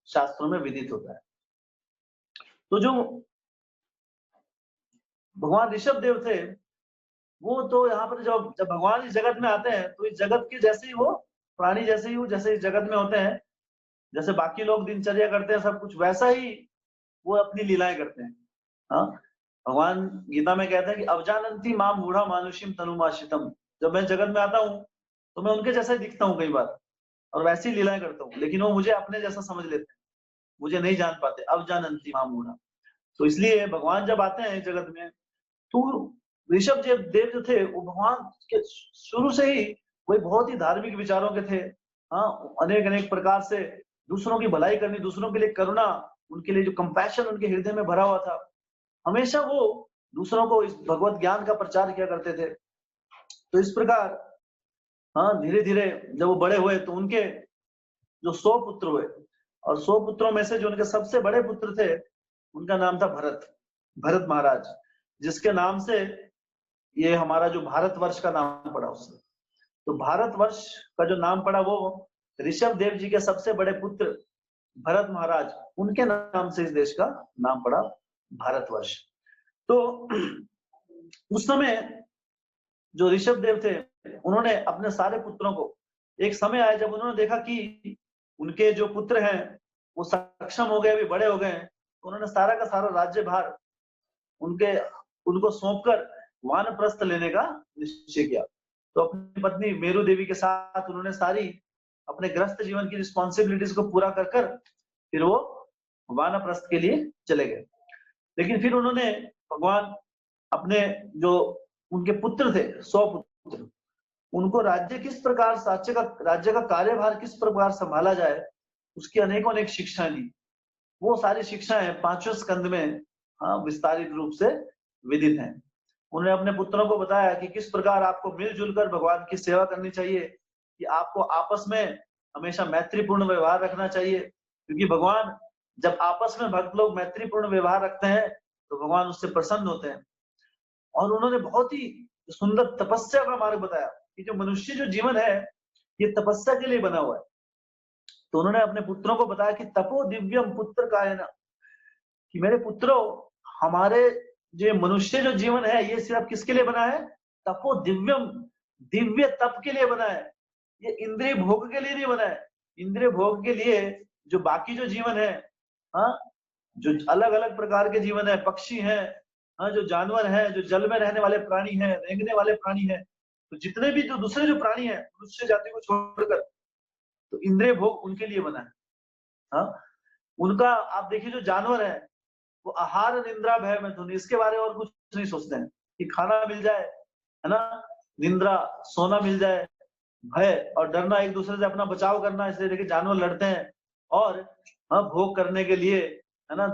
शास्त्रों में विदित होता है। तो जो भगवान ऋषभ देव थे, वो तो यहाँ पर जब जब भगवान इस जगत में आते हैं, तो इस जगत के जैसे ही वो प्राणी जैसे ही वो जैसे इस जगत में होते हैं, जैसे बाकी लोग दिनचर्या करते हैं सब कुछ, वैसा ही वो अपनी लीलाएं करते हैं। हाँ, भगवान गीता में कहते हैं कि अवजानंती मां मूढ़ा मानुषिम तनुमाशितम। जब मैं जगत में आता हूँ तो मैं उनके जैसा ही दिखता हूँ कई बार, और वैसी लीलाएं करता हूँ, लेकिन वो मुझे अपने जैसा समझ लेते हैं, मुझे नहीं जान पाते। अवजानंती मां मूढ़ा। तो इसलिए भगवान जब आते हैं जगत में, तो ऋषभ देव जो थे वो भगवान के शुरू से ही कोई बहुत ही धार्मिक विचारों के थे। हाँ, अनेक अनेक प्रकार से दूसरों की भलाई करनी, दूसरों के लिए करुणा, उनके लिए जो कंपैशन उनके हृदय में भरा हुआ था, हमेशा वो दूसरों को इस भगवत ज्ञान का प्रचार किया करते थे। तो इस प्रकार हाँ, धीरे धीरे जब वो बड़े हुए तो उनके जो 100 पुत्र हुए, और 100 पुत्रों में से जो उनके सबसे बड़े पुत्र थे, उनका नाम था भरत, भरत महाराज, जिसके नाम से ये हमारा जो भारतवर्ष का नाम पड़ा उससे। तो भारतवर्ष का जो नाम पड़ा वो ऋषभ देव जी के सबसे बड़े पुत्र भरत महाराज, उनके नाम से इस देश का नाम पड़ा भारतवर्ष। तो उस समय जो ऋषभ देव थे, उन्होंने अपने सारे पुत्रों को, एक समय आया जब उन्होंने देखा कि उनके जो पुत्र हैं वो सक्षम हो गए, अभी बड़े हो गए हैं, तो उन्होंने सारा का सारा राज्यभार उनको सौंपकर वानप्रस्थ लेने का निश्चय किया। तो अपनी पत्नी मेरू देवी के साथ उन्होंने सारी अपने गृहस्थ जीवन की रिस्पॉन्सिबिलिटीज को पूरा कर कर फिर वो वानप्रस्थ के लिए चले गए। लेकिन फिर उन्होंने भगवान अपने जो उनके पुत्र थे, 100 पुत्र, उनको राज्य का कार्यभार किस प्रकार संभाला जाए, उसकी अनेकों अनेक शिक्षाएं दी। वो सारी शिक्षाएं 5वें स्कंद में विस्तारित रूप से विदित हैं। उन्होंने अपने पुत्रों को बताया कि किस प्रकार आपको मिलजुल कर भगवान की सेवा करनी चाहिए, कि आपको आपस में हमेशा मैत्रीपूर्ण व्यवहार रखना चाहिए, क्योंकि भगवान जब आपस में भक्त लोग मैत्रीपूर्ण व्यवहार रखते हैं तो भगवान उससे प्रसन्न होते हैं। और उन्होंने बहुत ही सुंदर तपस्या का मार्ग बताया कि जो मनुष्य जो जीवन है ये तपस्या के लिए बना हुआ है। तो उन्होंने अपने पुत्रों को बताया कि तपो दिव्यम पुत्र कायना, कि मेरे पुत्रों, हमारे जो मनुष्य जो जीवन है ये सिर्फ किसके लिए बना है? तपो दिव्यम, दिव्य तप के लिए बना है। ये इंद्रिय भोग के लिए नहीं बना है। इंद्रिय भोग के लिए जो बाकी जो जीवन है, हाँ, जो अलग अलग प्रकार के जीवन है, पक्षी हैं, हाँ, जो जानवर हैं, जो जल में रहने वाले प्राणी हैं, रेंगने वाले प्राणी हैं, तो जितने भी जो दूसरे जो प्राणी हैं मनुष्य जाति को छोड़कर, तो इंद्रिय भोग उनके लिए बना है। हाँ, उनका आप देखिए जो जानवर है वो आहार निंद्रा भय मैथुन, इसके बारे में और कुछ नहीं सोचते हैं कि खाना मिल जाए, है ना, निंद्रा सोना मिल जाए, भय और डरना, एक दूसरे से अपना बचाव करना, इसलिए देखिए जानवर लड़ते हैं और भोग करने के लिए, है ना,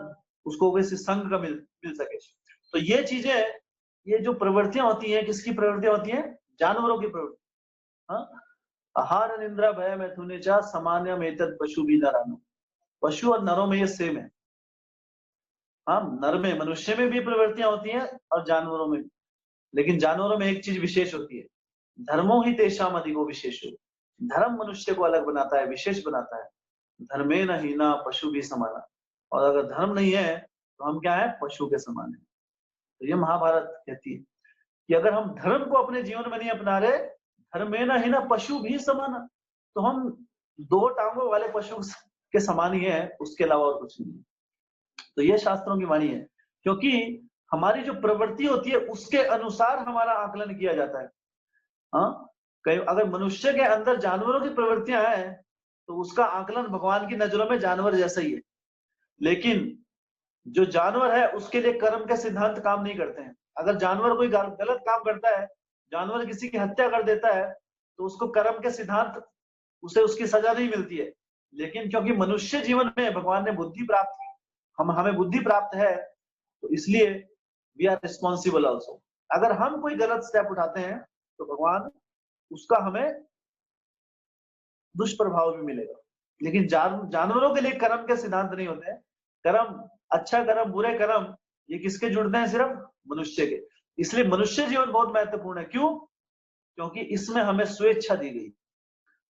उसको किसी संग का मिल सके। तो ये चीजें, ये जो प्रवृत्तियां होती हैं, किसकी प्रवृत्तियां होती हैं? जानवरों की प्रवृत्ति। हाँ, आहार निंद्रा भय मैथुने चा सामान्य मेतद पशु भी नरानो, पशु और नरों में ये सेम है। हाँ, नर में, मनुष्य में भी प्रवृत्तियां होती हैं और जानवरों में भी, लेकिन जानवरों में एक चीज विशेष होती है, धर्मो ही तेषाम अधिको विशेषो, धर्म मनुष्य को अलग बनाता है, विशेष बनाता है। धर्मे न हीना पशु भी समाना, और अगर धर्म नहीं है तो हम क्या है? पशु के समान है। तो ये महाभारत कहती है कि अगर हम धर्म को अपने जीवन में नहीं अपना रहे, धर्मे न हीना पशु भी समाना, तो हम 2 टांगों वाले पशु के समान ही है, उसके अलावा और कुछ नहीं। तो ये शास्त्रों की वाणी है, क्योंकि हमारी जो प्रवृत्ति होती है उसके अनुसार हमारा आकलन किया जाता है। हाँ, कई अगर मनुष्य के अंदर जानवरों की प्रवृत्तियां हैं तो उसका आकलन भगवान की नजरों में जानवर जैसा ही है। लेकिन जो जानवर है उसके लिए कर्म के सिद्धांत काम नहीं करते हैं। अगर जानवर कोई गलत काम करता है, जानवर किसी की हत्या कर देता है, तो उसको कर्म के सिद्धांत, उसे उसकी सजा नहीं मिलती है। लेकिन क्योंकि मनुष्य जीवन में भगवान ने बुद्धि प्राप्त, हमें बुद्धि प्राप्त है, तो इसलिए वी आर रिस्पॉन्सिबल ऑल्सो। अगर हम कोई गलत स्टेप उठाते हैं तो भगवान उसका हमें दुष्प्रभाव भी मिलेगा। लेकिन जानवरों के लिए कर्म के सिद्धांत नहीं होते हैं। कर्म, अच्छा कर्म, बुरे कर्म, ये किसके जुड़ते हैं? सिर्फ मनुष्य के। इसलिए मनुष्य जीवन बहुत महत्वपूर्ण है। क्यों? क्योंकि इसमें हमें स्वेच्छा दी गई,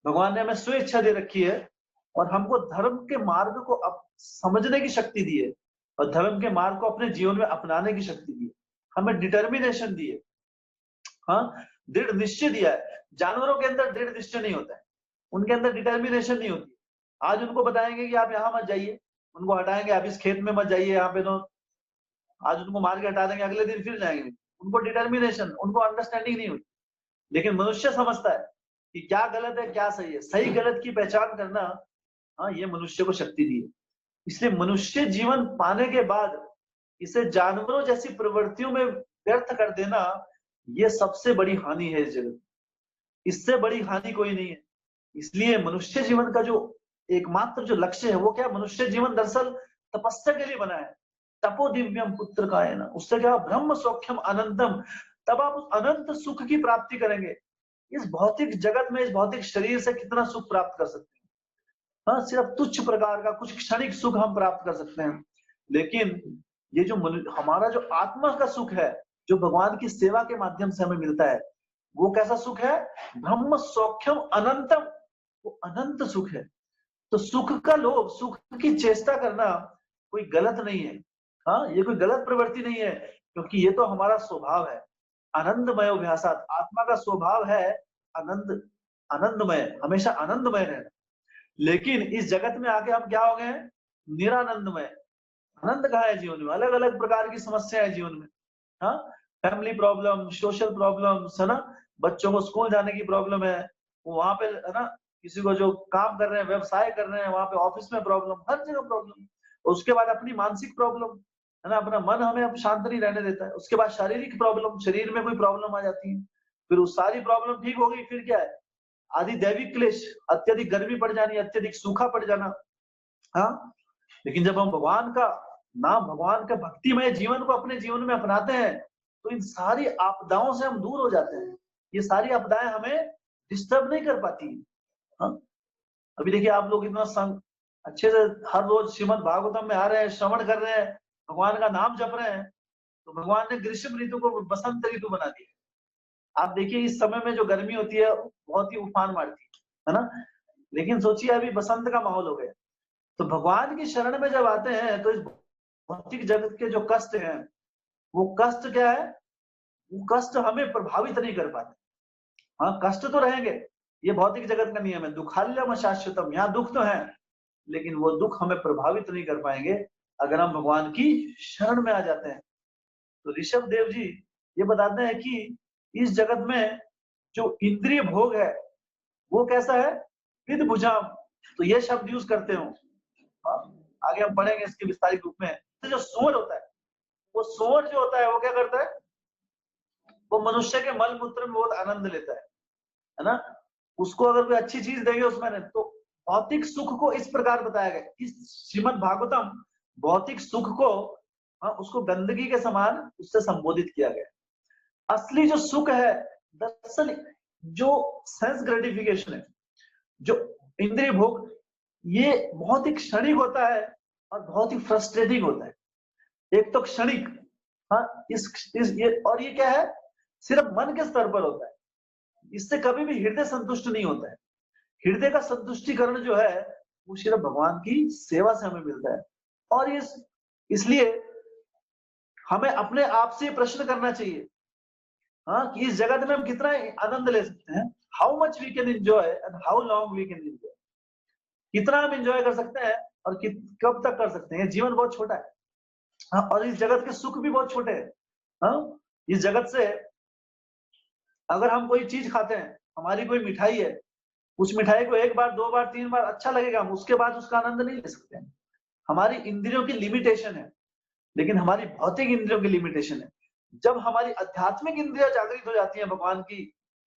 भगवान ने हमें स्वेच्छा दे रखी है, और हमको धर्म के मार्ग को अब समझने की शक्ति दी है। और धर्म के मार्ग को अपने जीवन में अपनाने की शक्ति दी है, हमें डिटर्मिनेशन दी है, हाँ, दृढ़ निश्चय दिया है। जानवरों के अंदर दृढ़ निश्चय नहीं होता है, उनके अंदर डिटर्मिनेशन नहीं होती। आज उनको बताएंगे कि आप यहाँ मत जाइए, उनको हटाएंगे, आप इस खेत में मत जाइए, यहाँ पे तो आज उनको मार के हटा देंगे, अगले दिन फिर जाएंगे। उनको डिटर्मिनेशन, उनको अंडरस्टैंडिंग नहीं होती। लेकिन मनुष्य समझता है कि क्या गलत है क्या सही है, सही गलत की पहचान करना, हाँ, ये मनुष्य को शक्ति दी है। इसलिए मनुष्य जीवन पाने के बाद इसे जानवरों जैसी प्रवृत्तियों में व्यर्थ कर देना, ये सबसे बड़ी हानि है इस जगत। इससे बड़ी हानि कोई नहीं है। इसलिए मनुष्य जीवन का जो एकमात्र जो लक्ष्य है वो क्या, मनुष्य जीवन दरअसल तपस्या के लिए बना है। तपो दिव्यम पुत्र का है ना, उससे क्या, ब्रह्म सौख्यम अनंतम, तब आप उस अनंत सुख की प्राप्ति करेंगे। इस भौतिक जगत में, इस भौतिक शरीर से कितना सुख प्राप्त कर सकते हैं, हाँ, सिर्फ तुच्छ प्रकार का कुछ क्षणिक सुख हम प्राप्त कर सकते हैं। लेकिन ये जो हमारा जो आत्मा का सुख है, जो भगवान की सेवा के माध्यम से हमें मिलता है, वो कैसा सुख है, ब्रह्म सौख्यम अनंतम, वो अनंत सुख है। तो सुख का लोभ, सुख की चेष्टा करना कोई गलत नहीं है, हाँ, ये कोई गलत प्रवृत्ति नहीं है, क्योंकि ये तो हमारा स्वभाव है। आनंदमय अभ्यासात, आत्मा का स्वभाव है आनंद, आनंदमय, हमेशा आनंदमय रहना। लेकिन इस जगत में आके हम क्या हो गए हैं, निरानंदमय। आनंद कहाँ है जीवन में, अलग अलग प्रकार की समस्या है जीवन में, हाँ, फैमिली प्रॉब्लम, सोशल प्रॉब्लम्स, है ना, बच्चों को स्कूल जाने की प्रॉब्लम है, वहां पे, है ना, किसी को जो काम कर रहे हैं, व्यवसाय कर रहे हैं, वहां पे ऑफिस में प्रॉब्लम, हर जगह प्रॉब्लम। उसके बाद अपनी मानसिक प्रॉब्लम, है ना, अपना मन हमें अब शांत नहीं रहने देता है। उसके बाद शारीरिक प्रॉब्लम, शरीर में कोई प्रॉब्लम आ जाती है, फिर उस सारी प्रॉब्लम ठीक हो गई, फिर क्या है, आदि दैविक क्लेश, अत्यधिक गर्मी पड़ जानी, अत्यधिक सूखा पड़ जाना, हाँ। लेकिन जब हम भगवान का नाम, भगवान का भक्तिमय जीवन को अपने जीवन में अपनाते हैं, तो इन सारी आपदाओं से हम दूर हो जाते हैं। ये सारी आपदाएं हमें डिस्टर्ब नहीं कर पाती, हाँ। अभी देखिए, आप लोग इतना अच्छे से हर रोज श्रीमद् भागवतम में आ रहे हैं, श्रवण कर रहे हैं, भगवान का नाम जप रहे हैं, तो भगवान ने ग्रीष्म ऋतु को बसंत ऋतु बना दिया। आप देखिए, इस समय में जो गर्मी होती है बहुत ही उफान मारती है ना, लेकिन सोचिए अभी बसंत का माहौल हो गया। तो भगवान की शरण में जब आते हैं, तो इस भौतिक जगत के जो कष्ट हैं, वो कष्ट क्या है, वो कष्ट हमें प्रभावित नहीं कर पाते। हाँ, कष्ट तो रहेंगे, ये भौतिक जगत का नियम है, दुखाल्यम शाश्वतम, यहाँ दुख तो है, लेकिन वो दुख हमें प्रभावित नहीं कर पाएंगे अगर हम भगवान की शरण में आ जाते हैं। तो ऋषभ देव जी ये बताते हैं कि इस जगत में जो इंद्रिय भोग है वो कैसा है, विद भुजाम, तो ये शब्द यूज करते हो, हाँ, आगे हम पढ़ेंगे इसके विस्तारित रूप में। तो जो सोर होता है, वो सोर जो होता है वो क्या करता है, वो मनुष्य के मल मूत्र में बहुत आनंद लेता है ना, उसको अगर कोई अच्छी चीज देंगे उसमें, तो भौतिक सुख को इस प्रकार बताया गया, इस श्रीमद् भागवतम भौतिक सुख को, हाँ, उसको गंदगी के समान उससे संबोधित किया गया। असली जो सुख है दरअसल जो सेंस ग्रेटिफिकेशन है, जो इंद्रिय भोग, ये बहुत ही क्षणिक होता है और बहुत ही फ्रस्ट्रेटिंग होता है। एक तो क्षणिक, हाँ, ये क्या है, सिर्फ मन के स्तर पर होता है, इससे कभी भी हृदय संतुष्ट नहीं होता है। हृदय का संतुष्टिकरण जो है वो सिर्फ भगवान की सेवा से हमें मिलता है। और इसलिए हमें अपने आप से प्रश्न करना चाहिए, हाँ, कि इस जगत में हम कितना आनंद ले सकते हैं, how much we can enjoy and how long we can enjoy, कितना हम एंजॉय कर सकते हैं और कब तक कर सकते हैं। जीवन बहुत छोटा है, हाँ, और इस जगत के सुख भी बहुत छोटे हैं, हाँ। इस जगत से अगर हम कोई चीज खाते हैं, हमारी कोई मिठाई है, उस मिठाई को एक बार, दो बार, तीन बार अच्छा लगेगा, हम उसके बाद उसका आनंद नहीं ले सकते हैं। हमारी इंद्रियों की लिमिटेशन है, लेकिन हमारी भौतिक इंद्रियों की लिमिटेशन है। जब हमारी आध्यात्मिक इंद्रियां जागृत हो जाती हैं भगवान की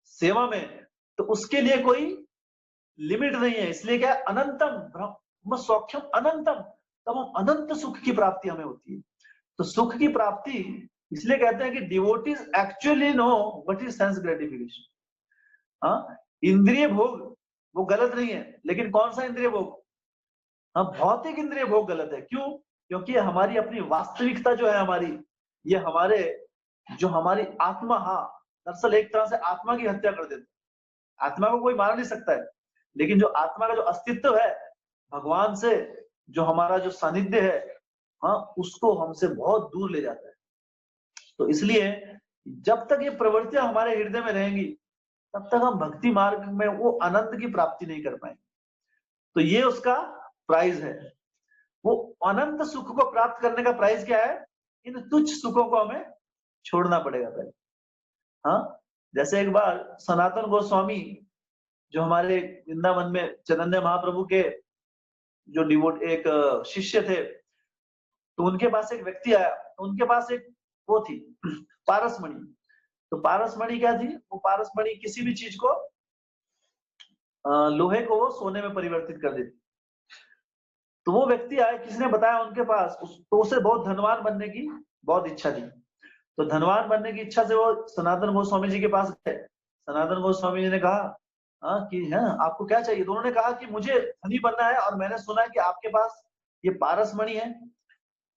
सेवा में, तो उसके लिए कोई लिमिट नहीं है। इसलिए क्या है, अनंतम ब्रह्म सौख्यम अनंतम, तब हम अनंत सुख की प्राप्ति हमें होती है। तो सुख की प्राप्ति इसलिए कहते हैं कि devotees actually know what is sense gratification. हाँ, इंद्रिय भोग वो गलत नहीं है, लेकिन कौन सा इंद्रिय भोग, हाँ, भौतिक इंद्रिय भोग गलत है। क्यों, क्योंकि हमारी अपनी वास्तविकता जो है हमारी, ये हमारे जो हमारी आत्मा, हाँ, दरअसल एक तरह से आत्मा की हत्या कर देते हैं। आत्मा को कोई मार नहीं सकता है, लेकिन जो आत्मा का जो अस्तित्व है, भगवान से जो हमारा जो सानिध्य है, हाँ उसको हमसे बहुत दूर ले जाता है। तो इसलिए जब तक ये प्रवृत्तियां हमारे हृदय में रहेंगी तब तक हम भक्ति मार्ग में वो आनंद की प्राप्ति नहीं कर पाएंगे। तो ये उसका प्राइस है। वो अनंत सुख को प्राप्त करने का प्राइस क्या है? इन तुच्छ सुखों को हमें छोड़ना पड़ेगा पहले। हाँ, जैसे एक बार सनातन गोस्वामी जो हमारे वृंदावन में चैतन्य महाप्रभु के जो डिवोट एक शिष्य थे, तो उनके पास एक व्यक्ति आया, तो उनके पास एक वो थी पारसमणि। तो पारसमणि क्या थी? वो पारसमणि किसी भी चीज को लोहे को वो सोने में परिवर्तित कर देती। तो वो व्यक्ति आया, किसी ने बताया उनके पास, तो उसे बहुत धनवान बनने की बहुत इच्छा थी। तो धनवान बनने की इच्छा से वो सनातन गोस्वामी जी के पास गए। सनातन गोस्वामी जी ने कहा कि है आपको क्या चाहिए? तो उन्होंने कहा कि मुझे धनी बनना है और मैंने सुना है कि आपके पास ये पारसमणि है।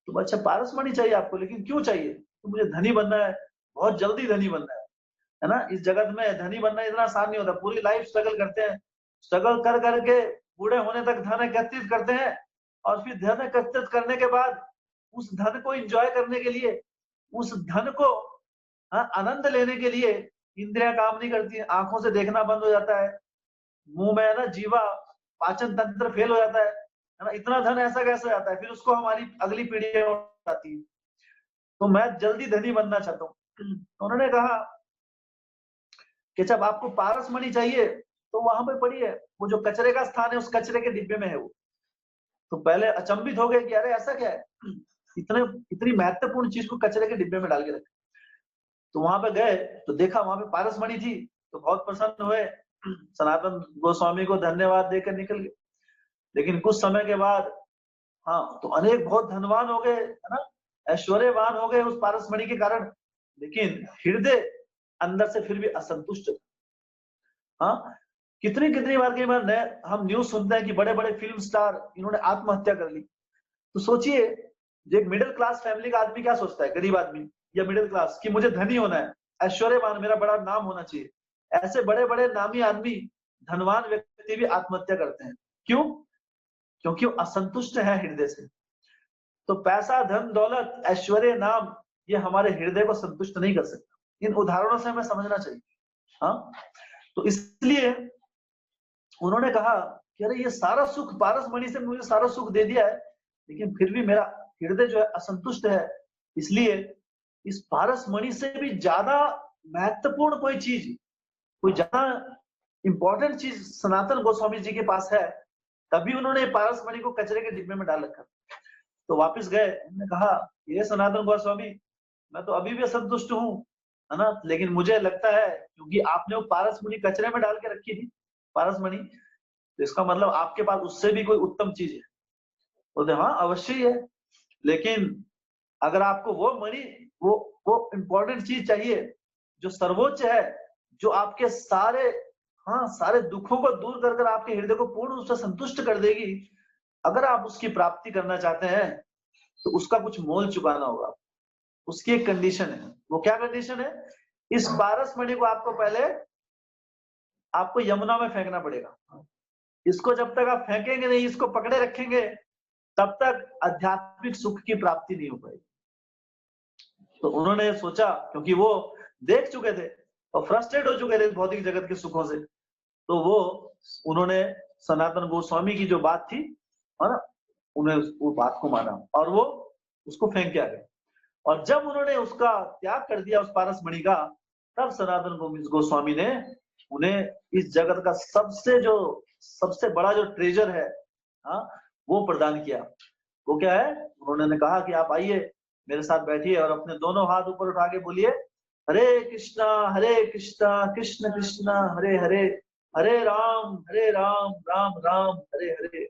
तो अच्छा पारसमणि चाहिए आपको, लेकिन क्यों चाहिए? तो मुझे धनी बनना है, बहुत जल्दी धनी बनना है ना। इस जगत में धनी बनना इतना आसान नहीं होता, पूरी लाइफ स्ट्रगल करते हैं, स्ट्रगल कर करके बूढ़े होने तक धन एकत्रित करते हैं, और फिर धन एकत्रित करने के बाद उस धन को एंजॉय करने के लिए, उस धन को आनंद लेने के लिए इंद्रियां काम नहीं करती है, आंखों से देखना बंद हो जाता है, मुंह में है ना जीवा, पाचन तंत्र फेल हो जाता है ना। इतना धन ऐसा कैसे हो जाता है? फिर उसको हमारी अगली पीढ़ी आती है। तो मैं जल्दी धनी बनना चाहता हूँ। तो उन्होंने कहा कि जब आपको पारसमणि चाहिए तो वहां पे पड़ी है, वो जो कचरे का स्थान है उस कचरे के डिब्बे में है वो। तो पहले अचंभित हो गए कि अरे ऐसा क्या है, इतनी महत्वपूर्ण चीज को कचरे के डिब्बे में डाल के रखे। तो वहां पे गए तो देखा वहां पे पारसमणि थी, तो बहुत प्रसन्न हुए, सनातन गोस्वामी को धन्यवाद देकर निकल गए। लेकिन कुछ समय के बाद तो अनेक बहुत धनवान हो गए, है ना, ऐश्वर्यवान हो गए उस पारसमणि के कारण, लेकिन हृदय अंदर से फिर भी असंतुष्ट था। कितनी कितनी बार कई बार हम न्यूज सुनते हैं कि बड़े बड़े फिल्म स्टार इन्होंने आत्महत्या कर ली। तो सोचिए, एक मिडिल क्लास फैमिली का आदमी क्या सोचता है, गरीब आदमी या मिडिल क्लास, कि मुझे धनी होना है, ऐश्वर्यवान, मेरा बड़ा नाम होना चाहिए। ऐसे बड़े बड़े नामी आदमी, धनवान व्यक्ति भी आत्महत्या करते हैं। क्यों? क्योंकि वो असंतुष्ट है हृदय से। तो पैसा, धन, दौलत, ऐश्वर्य, नाम, ये हमारे हृदय को संतुष्ट नहीं कर सकता। इन उदाहरणों से हमें समझना चाहिए। हाँ, तो इसलिए उन्होंने कहा कि अरे ये सारा सुख पारसमणि से मुझे सारा सुख दे दिया है, लेकिन फिर भी मेरा हृदय जो है असंतुष्ट है। इसलिए इस पारसमणि से भी ज्यादा महत्वपूर्ण कोई चीज, कोई ज्यादा इंपॉर्टेंट चीज सनातन गोस्वामी जी के पास है। तभी उन्होंने पारसमणि को कचरे के डिब्बे में डाल रखा। तो वापस गए, उन्होंने कहा ये सनातन गोस्वामी, मैं तो अभी भी असंतुष्ट हूँ, है ना, लेकिन मुझे लगता है क्योंकि आपने वो पारसमणि कचरे में डाल के रखी थी, पारसमणि, तो इसका मतलब आपके पास उससे भी कोई उत्तम चीज है। बोलते हाँ अवश्य ही है, लेकिन अगर आपको वो मणि, वो इंपॉर्टेंट चीज चाहिए जो सर्वोच्च है, जो आपके सारे दुखों को दूर कर कर आपके हृदय को पूर्ण रूप से संतुष्ट कर देगी, अगर आप उसकी प्राप्ति करना चाहते हैं तो उसका कुछ मोल चुकाना होगा। उसकी एक कंडीशन है। वो क्या कंडीशन है? इस पारसमणि को आपको यमुना में फेंकना पड़ेगा। इसको जब तक आप फेंकेंगे नहीं, इसको पकड़े रखेंगे, तब तक आध्यात्मिक सुख की प्राप्ति नहीं हो पाएगी। तो उन्होंने सोचा, क्योंकि वो देख चुके थे और फ्रस्ट्रेट हो चुके थे भौतिक जगत के सुखों से, तो उन्होंने सनातन गोस्वामी की जो बात थी, है ना, उन्हें वो बात को माना और वो उसको फेंक के आ गए। और जब उन्होंने उसका त्याग कर दिया, उस पारसमणि का, तब सनातन गोस्वामी ने उन्हें इस जगत का सबसे बड़ा जो ट्रेजर है, वो प्रदान किया। वो क्या है? उन्होंने कहा कि आप आइए, मेरे साथ बैठिए और अपने दोनों हाथ ऊपर उठा के बोलिए, हरे कृष्णा कृष्ण कृष्ण हरे हरे, हरे राम राम राम हरे हरे।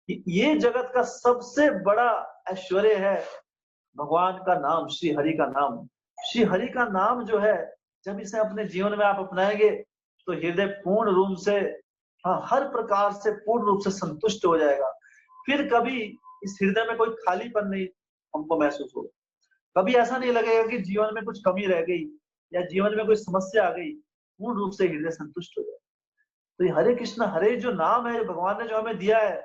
ये जगत का सबसे बड़ा ऐश्वर्य है भगवान का नाम, श्री हरि का नाम। श्री हरि का नाम जो है, जब इसे अपने जीवन में आप अपनाएंगे तो हृदय पूर्ण रूप से, हर प्रकार से पूर्ण रूप से संतुष्ट हो जाएगा। फिर कभी इस हृदय में कोई खालीपन नहीं हमको महसूस होगा। कभी ऐसा नहीं लगेगा कि जीवन में कुछ कमी रह गई या जीवन में कोई समस्या आ गई। पूर्ण रूप से हृदय संतुष्ट हो जाएगा। तो ये हरे कृष्ण हरे जो नाम है, भगवान ने जो हमें दिया है,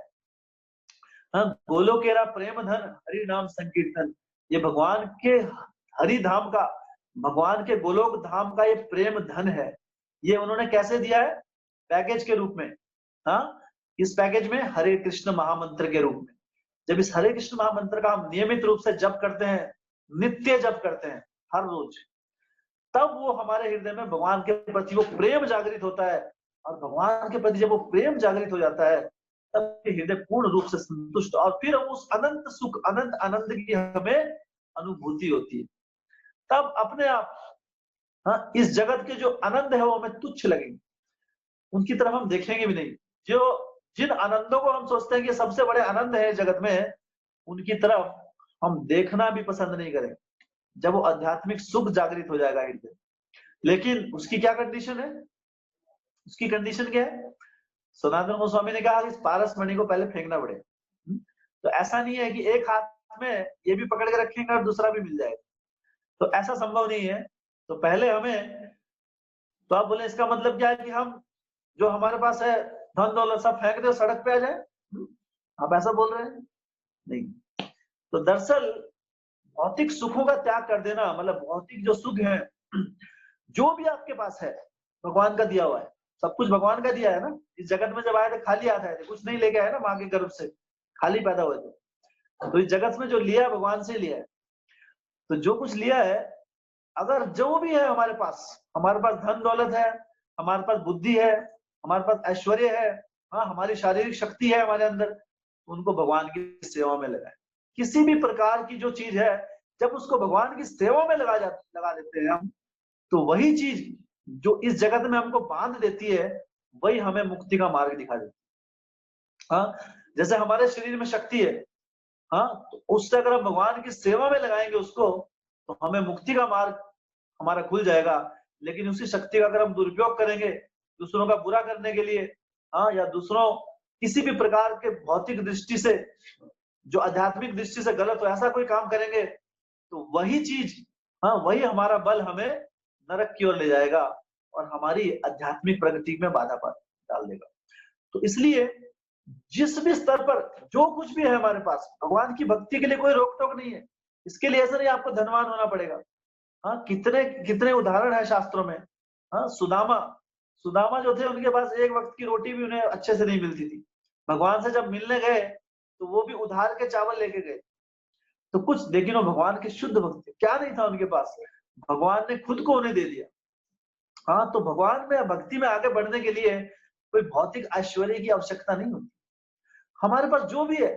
हाँ, गोलोकेरा प्रेम धन हरि नाम संकीर्तन, ये भगवान के हरि धाम का, भगवान के गोलोक धाम का ये प्रेम धन है। ये उन्होंने कैसे दिया है? पैकेज के रूप में। हाँ, इस पैकेज में हरे कृष्ण महामंत्र के रूप में। जब इस हरे कृष्ण महामंत्र का हम नियमित रूप से जप करते हैं, नित्य जप करते हैं हर रोज, तब वो हमारे हृदय में भगवान के प्रति वो प्रेम जागृत होता है। और भगवान के प्रति जब वो प्रेम जागृत हो जाता है, तब हृदय पूर्ण रूप से संतुष्ट, और फिर उस अनंत सुख, अनंत आनंद की हमें अनुभूति होती है। तब अपने आप, हाँ, इस जगत के जो आनंद है वो हमें तुच्छ लगेंगे, उनकी तरफ हम देखेंगे भी नहीं। जो जिन आनंदों को हम सोचते हैं कि सबसे बड़े आनंद है जगत में, उनकी तरफ हम देखना भी पसंद नहीं करेंगे, जब वो आध्यात्मिक सुख जागृत हो जाएगा हृदय। लेकिन उसकी क्या कंडीशन है? उसकी कंडीशन क्या है? सनातन गोस्वामी ने कहा कि इस पारस मणि को पहले फेंकना पड़ेगा। तो ऐसा नहीं है कि एक हाथ में ये भी पकड़ के रखेंगे और दूसरा भी मिल जाएगा, तो ऐसा संभव नहीं है। तो पहले हमें, तो आप बोले इसका मतलब क्या है कि हम जो हमारे पास है धन दौलत सब फेंक दे सड़क पे आ जाए? आप ऐसा बोल रहे हैं? नहीं। तो दरअसल भौतिक सुखों का त्याग कर देना, मतलब भौतिक जो सुख है, जो भी आपके पास है भगवान का दिया हुआ है। सब कुछ भगवान का दिया है ना। इस जगत में जब आए थे खाली हाथ आए थे, कुछ नहीं लेके आए ना, माँ के गर्भ से खाली पैदा हुए थे। तो इस जगत में जो लिया है भगवान से लिया है। तो जो कुछ लिया है, अगर जो भी है हमारे पास धन दौलत है, हमारे पास बुद्धि है, हमारे पास ऐश्वर्य है, हाँ, हमारी शारीरिक शक्ति है हमारे अंदर, उनको भगवान की सेवा में लगाए। किसी भी प्रकार की जो चीज है, जब उसको भगवान की सेवा में लगा देते हैं हम, तो वही चीज जो इस जगत में हमको बांध देती है, वही हमें मुक्ति का मार्ग दिखा देती है। हाँ, जैसे हमारे शरीर में शक्ति है, हाँ, तो उससे अगर हम भगवान की सेवा में लगाएंगे उसको, तो हमें मुक्ति का मार्ग हमारा खुल जाएगा। लेकिन उसी शक्ति का अगर हम दुरुपयोग करेंगे दूसरों का बुरा करने के लिए, हाँ, या दूसरों किसी भी प्रकार के भौतिक दृष्टि से, जो आध्यात्मिक दृष्टि से गलत हो, ऐसा कोई काम करेंगे, तो वही चीज, हाँ, वही हमारा बल हमें नरक की ओर ले जाएगा और हमारी आध्यात्मिक प्रगति में बाधा डाल देगा। तो इसलिए जिस भी स्तर पर जो कुछ भी है हमारे पास, भगवान की भक्ति के लिए कोई रोक टोक नहीं है। इसके लिए ऐसा नहीं आपको धनवान होना पड़ेगा। हाँ, कितने कितने उदाहरण है शास्त्रों में। हाँ, सुदामा सुदामा जो थे, उनके पास एक वक्त की रोटी भी उन्हें अच्छे से नहीं मिलती थी। भगवान से जब मिलने गए, तो वो भी उधार के चावल लेके गए। तो कुछ, लेकिन वो भगवान के शुद्ध भक्त थे। क्या नहीं था उनके पास? भगवान ने खुद को उन्हें दे दिया। हाँ, तो भगवान में भक्ति में आगे बढ़ने के लिए कोई भौतिक ऐश्वर्य की आवश्यकता नहीं होती। हमारे पास जो भी है,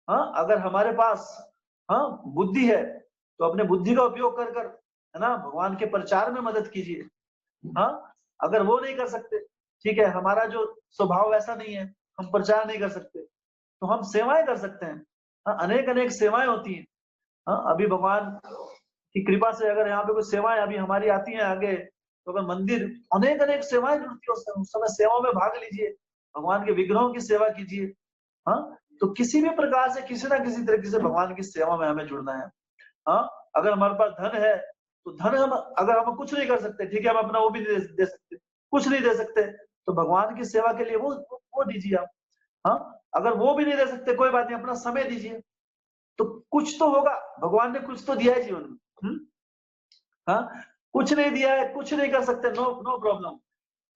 हाँ, अगर हमारे पास, हाँ, बुद्धि है, तो अपने बुद्धि का उपयोग कर कर, है ना, भगवान के प्रचार में मदद कीजिए। हाँ, अगर वो नहीं कर सकते, ठीक है, हमारा जो स्वभाव ऐसा नहीं है, हम प्रचार नहीं कर सकते, तो हम सेवाएं कर सकते हैं। हाँ, अनेक अनेक सेवाएं होती हैं। हाँ, अभी भगवान की कृपा से अगर यहाँ पे कोई सेवाएं अभी हमारी आती हैं आगे, तो अगर मंदिर, अनेक अनेक सेवाएं जुड़ती है, उस समय सेवाओं में भाग लीजिए, भगवान के विग्रहों की सेवा कीजिए। हाँ, तो किसी भी प्रकार से, किसी ना किसी तरीके से भगवान की सेवा में हमें जुड़ना है। हाँ, अगर हमारे पास धन है, तो धन हम, अगर हम कुछ नहीं कर सकते, ठीक है, हम अपना वो भी नहीं दे सकते, कुछ नहीं दे सकते, तो भगवान की सेवा के लिए वो दीजिए आप। हाँ, अगर वो भी नहीं दे सकते, कोई बात नहीं, अपना समय दीजिए, तो कुछ तो होगा। भगवान ने कुछ तो दिया है जीवन में। हाँ, कुछ नहीं दिया है, कुछ नहीं कर सकते, नो नो प्रॉब्लम।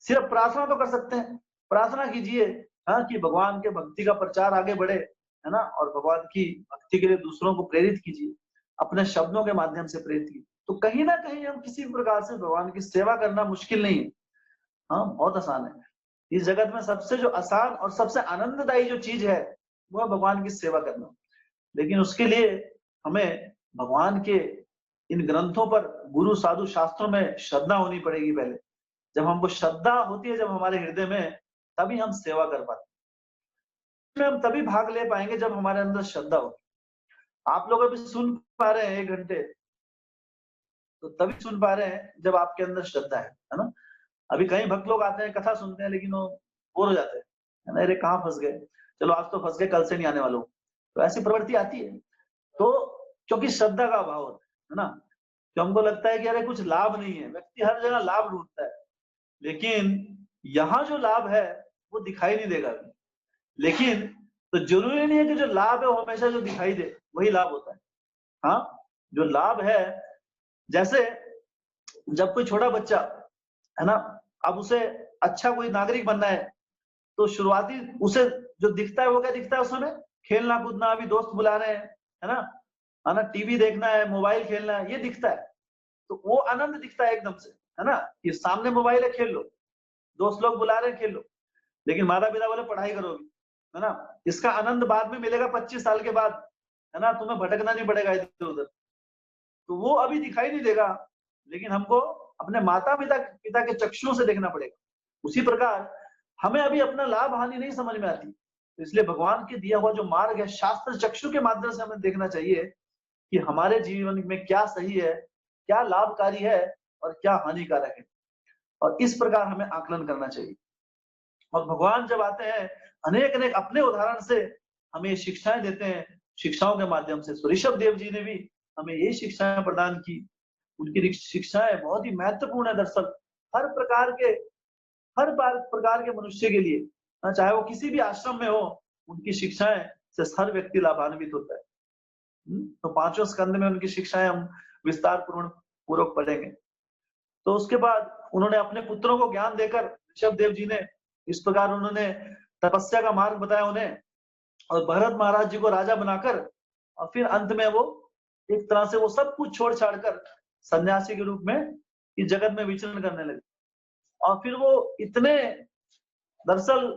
सिर्फ प्रार्थना तो कर सकते हैं। प्रार्थना कीजिए, हाँ, कि भगवान के भक्ति का प्रचार आगे बढ़े, है ना, और भगवान की भक्ति के लिए दूसरों को प्रेरित कीजिए, अपने शब्दों के माध्यम से प्रेरित कीजिए। तो कहीं ना कहीं हम किसी भी प्रकार से भगवान की सेवा करना मुश्किल नहीं है। हाँ, बहुत आसान है। इस जगत में सबसे जो आसान और सबसे आनंददायी जो चीज है, वो है भगवान की सेवा करना। लेकिन उसके लिए हमें भगवान के इन ग्रंथों पर, गुरु साधु शास्त्रों में श्रद्धा होनी पड़ेगी पहले। जब हमको श्रद्धा होती है, जब हमारे हृदय में, तभी हम सेवा कर पाते हैं। हम तभी भाग ले पाएंगे जब हमारे अंदर श्रद्धा होगी। आप लोग अभी सुन पा रहे हैं 1 घंटे, तो तभी सुन पा रहे हैं जब आपके अंदर श्रद्धा है ना। अभी कई भक्त लोग आते हैं, कथा सुनते हैं, लेकिन वो बोर हो जाते हैं, है ना, अरे कहाँ फंस गए, चलो आज तो फंस गए, कल से नहीं आने वाला हूँ। तो ऐसी प्रवृत्ति आती है, तो क्योंकि श्रद्धा का अभाव होता है ना। तो हमको लगता है कि अरे कुछ लाभ नहीं है, व्यक्ति हर जगह लाभ ढूंढता है, लेकिन यहाँ जो लाभ है वो दिखाई नहीं देगा। लेकिन तो जरूरी नहीं है कि जो लाभ है वो हमेशा जो दिखाई दे वही लाभ होता है। हाँ, जो लाभ है, जैसे जब कोई छोटा बच्चा है ना, अब उसे अच्छा कोई नागरिक बनना है, तो शुरुआती उसे जो दिखता है वो क्या दिखता है उस समय? खेलना कूदना, अभी दोस्त बुला रहे हैं, है ना, टीवी देखना है, मोबाइल खेलना है, ये दिखता है। तो वो आनंद दिखता है एकदम से, है ना, ये सामने मोबाइल है, खेल लो, दोस्त लोग बुला रहे हैं, खेल लो। लेकिन माता पिता बोले पढ़ाई करोगे, है ना, इसका आनंद बाद में मिलेगा 25 साल के बाद, है ना, तुम्हें भटकना नहीं पड़ेगा इधर उधर। तो वो अभी दिखाई नहीं देगा, लेकिन हमको अपने माता पिता पिता के चक्षुओं से देखना पड़ेगा। उसी प्रकार हमें अभी अपना लाभ हानि नहीं समझ में आती, तो इसलिए भगवान के दिया हुआ जो मार्ग है, शास्त्र चक्षु के माध्यम से हमें देखना चाहिए कि हमारे जीवन में क्या सही है, क्या लाभकारी है और क्या हानिकारक है, और इस प्रकार हमें आकलन करना चाहिए। और भगवान जब आते हैं, अनेक अनेक अपने उदाहरण से हमें शिक्षाएं देते हैं, शिक्षाओं के माध्यम से। ऋषभ देव जी ने भी हमें ये शिक्षाएं प्रदान की। उनकी शिक्षाएं बहुत ही महत्वपूर्ण है दरअसल, हर प्रकार के मनुष्य के लिए, चाहे वो किसी भी आश्रम में हो, उनकी शिक्षाएं से हर व्यक्ति लाभान्वित होता है। तो 5वें स्कंद में उनकी शिक्षाएं हम विस्तार पूर्वक पढ़ेंगे। तो उसके बाद उन्होंने अपने पुत्रों को ज्ञान देकर, ऋषभ देव जी ने इस प्रकार उन्होंने तपस्या का मार्ग बताया उन्हें, और भरत महाराज जी को राजा बनाकर, और फिर अंत में वो एक तरह से वो सब कुछ छोड़ छाड़ कर सन्यासी के रूप में इस जगत में विचरण करने लगे। और फिर वो इतने, दरअसल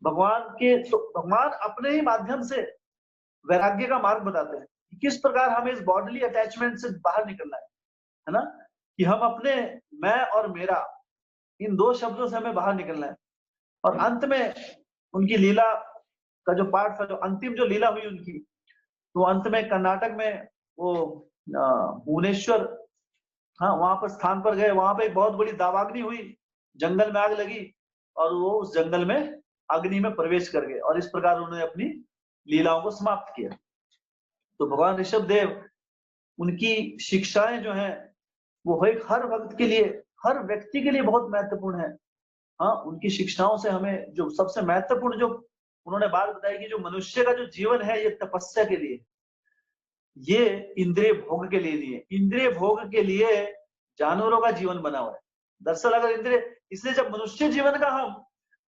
भगवान अपने ही माध्यम से वैराग्य का मार्ग बताते हैं कि किस प्रकार हमें इस बॉडीली अटैचमेंट से बाहर निकलना है ना, कि हम अपने मैं और मेरा, इन दो शब्दों से हमें बाहर निकलना है। और अंत में उनकी लीला का जो पार्ट था, जो अंतिम जो लीला हुई उनकी, तो अंत में कर्नाटक में वो भुवनेश्वर, हाँ, वहां पर स्थान पर गए, वहां पे एक बहुत बड़ी दावाग्नि हुई, जंगल में आग लगी, और वो उस जंगल में अग्नि में प्रवेश कर गए, और इस प्रकार उन्होंने अपनी लीलाओं को समाप्त किया। तो भगवान ऋषभ देव, उनकी शिक्षाएं जो हैं वो हर भक्त के लिए, हर व्यक्ति के लिए बहुत महत्वपूर्ण है। हाँ, उनकी शिक्षाओं से हमें जो सबसे महत्वपूर्ण जो उन्होंने बात बताई कि जो मनुष्य का जो जीवन है, ये तपस्या के लिए, ये इंद्रिय भोग के लिए नहीं है। इंद्रिय भोग के लिए जानवरों का जीवन बना हुआ है। दरअसल अगर इंद्रिय, इसलिए जब मनुष्य जीवन का हम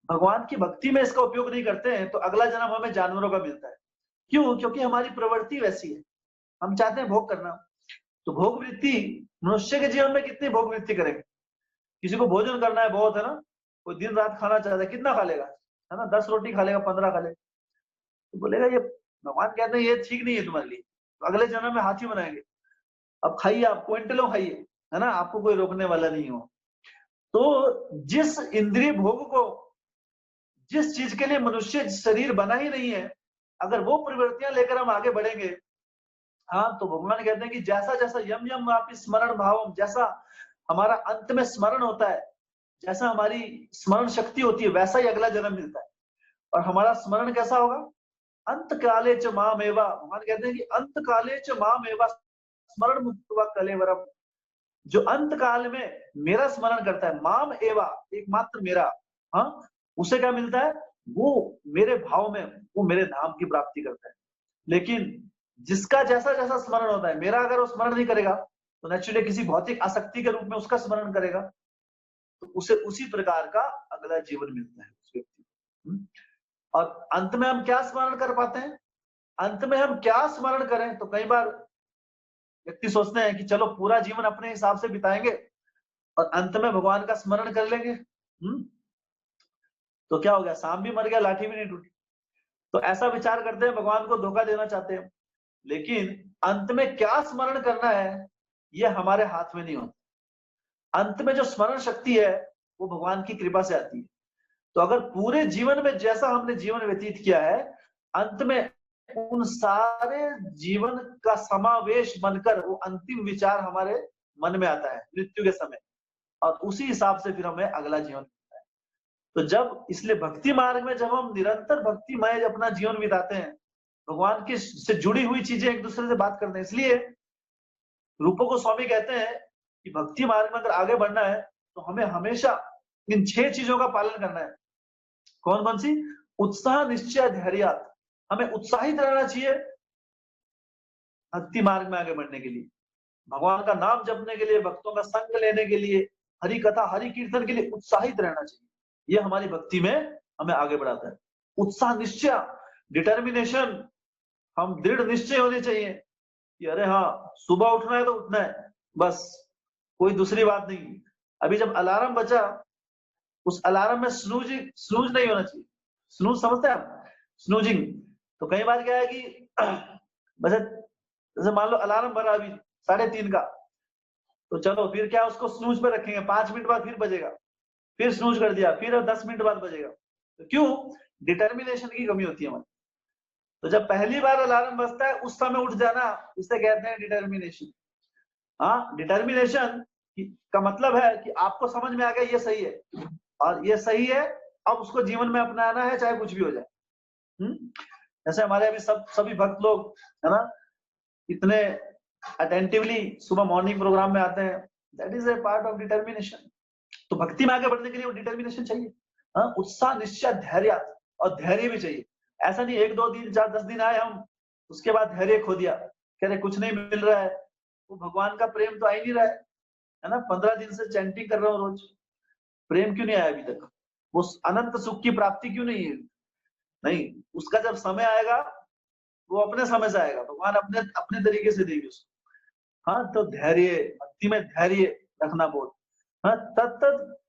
भगवान की भक्ति में इसका उपयोग नहीं करते हैं, तो अगला जन्म हमें जानवरों का मिलता है। क्यों? क्योंकि हमारी प्रवृत्ति वैसी है, हम चाहते हैं भोग करना। तो भोग वृत्ति, मनुष्य के जीवन में कितनी भोग वृत्ति करेंगे? किसी को भोजन करना है बहुत, है ना, कोई दिन रात खाना चाहता है, कितना खा लेगा, है ना, 10 रोटी खा लेगा, 15 खा लेगा, तो बोलेगा ये, भगवान कहते हैं ये ठीक नहीं है तुम्हारे लिए, तो अगले जन्म में हाथी बनाएंगे। अब खाइए, आप क्विंटलों खाइए, है ना, आपको कोई रोकने वाला नहीं हो। तो जिस इंद्रिय भोग को, जिस चीज के लिए मनुष्य शरीर बना ही नहीं है, अगर वो प्रवृत्तियां लेकर हम आगे बढ़ेंगे, हाँ, तो भगवान कहते हैं कि जैसा जैसा यम यम आप स्मरण भावम, जैसा हमारा अंत में स्मरण होता है, जैसा हमारी स्मरण शक्ति होती है, वैसा ही अगला जन्म मिलता है। और हमारा स्मरण कैसा होगा? अंत काले च माम एवा, भगवान कहते हैं कि अंत काले च माम एवा स्मरण मुक्त्वा कलेवरम, जो अंत काल में मेरा स्मरण करता है, माम एवा, एकमात्र मेरा, हाँ, उसे क्या मिलता है? वो मेरे भाव में, वो मेरे धाम की प्राप्ति करता है। लेकिन जिसका जैसा जैसा स्मरण होता है, मेरा अगर वो स्मरण नहीं करेगा, तो नेचुरली किसी भौतिक आसक्ति के रूप में उसका स्मरण करेगा, तो उसे उसी प्रकार का अगला जीवन मिलता है उस व्यक्ति को। और अंत में हम क्या स्मरण कर पाते हैं? अंत में हम क्या स्मरण करें? तो कई बार व्यक्ति सोचते हैं कि चलो पूरा जीवन अपने हिसाब से बिताएंगे और अंत में भगवान का स्मरण कर लेंगे। तो क्या हो गया? सांप भी मर गया, लाठी भी नहीं टूटी। तो ऐसा विचार करते हैं, भगवान को धोखा देना चाहते हैं। लेकिन अंत में क्या स्मरण करना है, ये हमारे हाथ में नहीं होता। अंत में जो स्मरण शक्ति है, वो भगवान की कृपा से आती है। तो अगर पूरे जीवन में जैसा हमने जीवन व्यतीत किया है, अंत में उन सारे जीवन का समावेश बनकर वो अंतिम विचार हमारे मन में आता है मृत्यु के समय, और उसी हिसाब से फिर हमें अगला जीवन मिलता है। तो जब, इसलिए भक्ति मार्ग में जब हम निरंतर भक्तिमय अपना जीवन बिताते हैं, भगवान की से जुड़ी हुई चीजें एक दूसरे से बात करते हैं, इसलिए रूपो गोस्वामी कहते हैं कि भक्ति मार्ग में अगर आगे बढ़ना है, तो हमें हमेशा इन 6 चीजों का पालन करना है। कौन कौन सी? उत्साह, निश्चय, धैर्य, हमें उत्साहित रहना चाहिए भक्ति मार्ग में आगे बढ़ने के लिए, भगवान का नाम जपने के लिए, भक्तों का संग लेने के लिए, हरि कथा हरि कीर्तन के लिए उत्साहित रहना चाहिए। ये हमारी भक्ति में हमें आगे बढ़ाता है। उत्साह, निश्चय, डिटर्मिनेशन, हम दृढ़ निश्चय होने चाहिए कि अरे हाँ, सुबह उठना है तो उठना है, बस कोई दूसरी बात नहीं। अभी जब अलार्म बजा, उस अलार्म में स्नूज नहीं होना चाहिए। स्नूज समझते हैं आप? स्नूजिंग। तो कई बार क्या है कि वैसे जैसे मान लो अलार्म बजा अभी 3:30 का, तो चलो फिर क्या उसको स्नूज पे रखेंगे, 5 मिनट बाद फिर बजेगा, फिर स्नूज कर दिया, फिर 10 मिनट बाद बजेगा। तो क्यों? डिटर्मिनेशन की कमी होती है हमारी। तो जब पहली बार अलार्म बजता है उस समय उठ जाना, इसे कहते हैं डिटर्मिनेशन। हाँ, डिटर्मिनेशन का मतलब है कि आपको समझ में आ गया ये सही है और ये सही है, अब उसको जीवन में अपनाना है, चाहे कुछ भी हो जाए। जैसे हमारे अभी सभी भक्त लोग है ना, इतने अटेंटिवली सुबह मॉर्निंग प्रोग्राम में आते हैं, that is a part of determination. तो भक्ति में आगे बढ़ने के लिए वो डिटर्मिनेशन चाहिए। हाँ, उत्साह, निश्चय, धैर्य, और धैर्य भी चाहिए। ऐसा नहीं 1 2 दिन 4 10 दिन आए हम, उसके बाद धैर्य खो दिया, कह रहे कुछ नहीं मिल रहा है, वो भगवान का प्रेम तो आ ही नहीं रहा है ना। 15 दिन से चैंटिंग कर रहा हूँ रोज, प्रेम क्यों नहीं आया अभी तक? वो अनंत सुख की प्राप्ति क्यों नहीं है? नहीं, उसका जब समय आएगा वो अपने समय से आएगा, भगवान अपने अपने तरीके से देगी उसको। हाँ, तो धैर्य, भक्ति में धैर्य रखना बहुत। हाँ, तत्त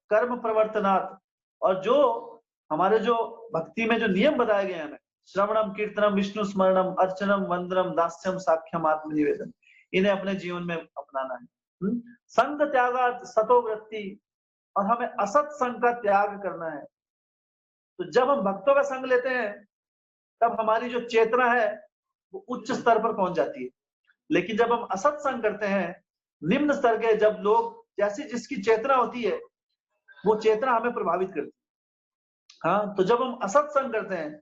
कर्म प्रवर्तनात्, और जो हमारे जो भक्ति में जो नियम बताए गए हैं हमें, श्रवणम कीर्तनम विष्णु स्मरणम अर्चनम वंदनम दास्यम साख्यम आत्मनिवेदन, इन्हें अपने जीवन में अपनाना है। संग त्यागात् सतो वृत्ति, और हमें असत संग का त्याग करना है। तो जब हम भक्तों का संग लेते हैं तब हमारी जो चेतना है वो उच्च स्तर पर पहुंच जाती है। लेकिन जब हम असत संग करते हैं, निम्न स्तर के, जब लोग जैसी जिसकी चेतना होती है वो चेतना हमें प्रभावित करती है। हाँ, तो जब हम असत संग करते हैं,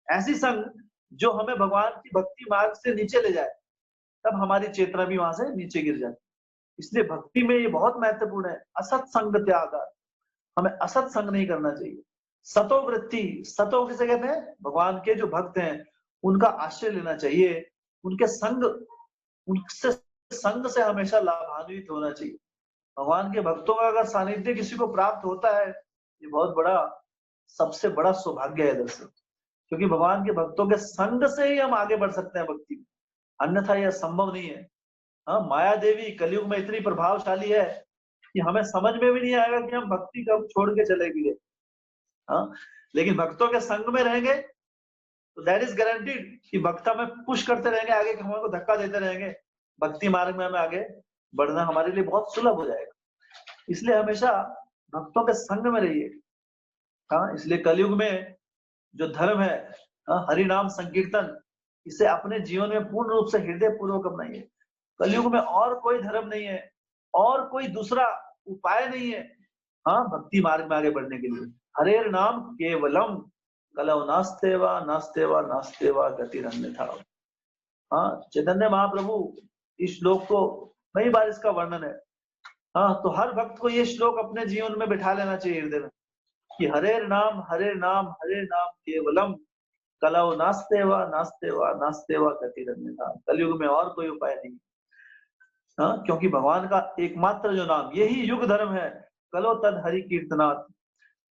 ऐसी संग जो हमें भगवान की भक्ति मार्ग से नीचे ले जाए, तब हमारी चेतना भी वहां से नीचे गिर जाती है। इसलिए भक्ति में ये बहुत महत्वपूर्ण है, असत संग त्याग। हमें असत संग नहीं करना चाहिए। सतो वृत्ति, सतो किसे कहते हैं? भगवान के जो भक्त हैं उनका आश्रय लेना चाहिए, उनके संग, उनसे संग से हमेशा लाभान्वित होना चाहिए। भगवान के भक्तों का अगर सानिध्य किसी को प्राप्त होता है, ये बहुत बड़ा, सबसे बड़ा सौभाग्य है दरअसल, क्योंकि भगवान के भक्तों के संग से ही हम आगे बढ़ सकते हैं भक्ति में, अन्यथा यह संभव नहीं है। हाँ, माया देवी कलयुग में इतनी प्रभावशाली है कि हमें समझ में भी नहीं आएगा कि हम भक्ति कब छोड़ के चले गए। हाँ, लेकिन भक्तों के संग में रहेंगे तो दैट इज गारंटीड कि भक्त हमें पुश करते रहेंगे आगे, हमको धक्का देते रहेंगे, भक्ति मार्ग में हमें आगे बढ़ना हमारे लिए बहुत सुलभ हो जाएगा। इसलिए हमेशा भक्तों के संग में रहिए। हाँ, इसलिए कलयुग में जो धर्म है, हरि नाम संकीर्तन, इसे अपने जीवन में पूर्ण रूप से हृदय पूर्वक अपनाइए। कलयुग में और कोई धर्म नहीं है, और कोई दूसरा उपाय नहीं है, हाँ, भक्ति मार्ग में आगे बढ़ने के लिए। हरेर नाम केवलम, कलौ नास्तेवा नास्तेवा नास्तेवा गतिरन्यथा। हाँ, चैतन्य महाप्रभु इस श्लोक को कई बार इसका वर्णन है। हाँ, तो हर भक्त को ये श्लोक अपने जीवन में बिठा लेना चाहिए हृदय में कि हरेर नाम केवलम, कलौ नास्तेवा नास्तेवा नास्तेवा गतिरन्यथा। कलयुग में और कोई उपाय नहीं। हाँ, क्योंकि भगवान का एकमात्र जो नाम, यही युग धर्म है, कलो तद हरि कीर्तनात्।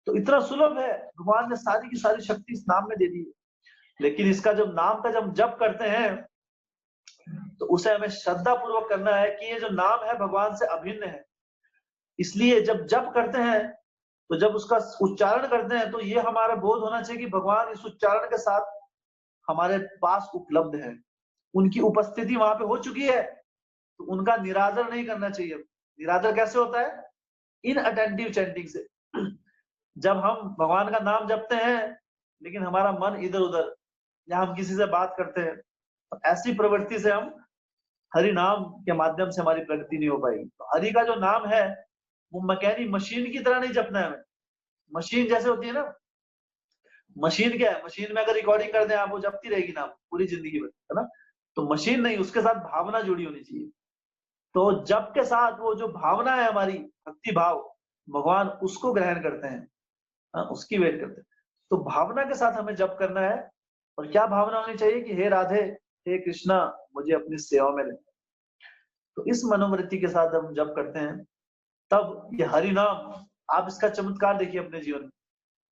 तो इतना सुलभ है, भगवान ने सारी की सारी शक्ति इस नाम में दे दी है। लेकिन इसका जब नाम का जब जप करते हैं तो उसे हमें श्रद्धा पूर्वक करना है कि ये जो नाम है भगवान से अभिन्न है। इसलिए जब जप करते हैं, तो जब उसका उच्चारण करते हैं, तो ये हमारा बोध होना चाहिए कि भगवान इस उच्चारण के साथ हमारे पास उपलब्ध है, उनकी उपस्थिति वहां पे हो चुकी है, तो उनका निरादर नहीं करना चाहिए। निरादर कैसे होता है? इन अटेंटिव चैंटिंग से। जब हम भगवान का नाम जपते हैं लेकिन हमारा मन इधर उधर, या हम किसी से बात करते हैं, तो ऐसी प्रवृत्ति से हम हरि नाम के माध्यम से हमारी प्रगति नहीं हो पाएगी। तो हरि का जो नाम है वो मैकेनिक मशीन की तरह नहीं जपना है हमें। मशीन जैसे होती है ना, मशीन क्या है? मशीन में अगर रिकॉर्डिंग कर दें आप, वो जपती रहेगी नाम पूरी जिंदगी भर, है ना। तो मशीन नहीं, उसके साथ भावना जुड़ी होनी चाहिए। तो जप के साथ वो जो भावना है हमारी, भक्ति भाव, भगवान उसको ग्रहण करते हैं, उसकी वेट करते हैं। तो भावना के साथ हमें जप करना है, और क्या भावना होनी चाहिए कि हे राधे, हे कृष्णा, मुझे अपनी सेवा में ले। तो इस मनोवृत्ति के साथ हम जब करते हैं तब ये हरि नाम, आप इसका चमत्कार देखिए अपने जीवन में,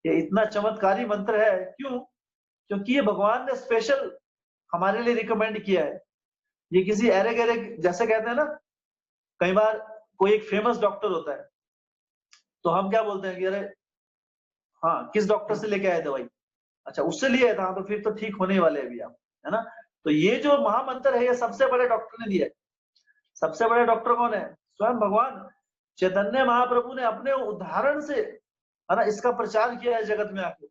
ये इतना चमत्कारी मंत्र है। क्यों? क्योंकि ये भगवान ने स्पेशल हमारे लिए रिकमेंड किया है। ये किसी अरे गहरे, जैसे कहते हैं ना, कई बार कोई एक फेमस डॉक्टर होता है तो हम क्या बोलते हैं कि अरे हाँ, किस डॉक्टर से लेके आए दवाई? अच्छा, उससे लिए था, तो फिर तो ठीक होने वाले अभी आप, है ना। तो ये जो महामंत्र है, ये सबसे बड़े डॉक्टर ने दिया है। सबसे बड़े डॉक्टर कौन है? स्वयं भगवान चैतन्य महाप्रभु ने अपने उदाहरण से, है ना, इसका प्रचार किया है जगत में आके,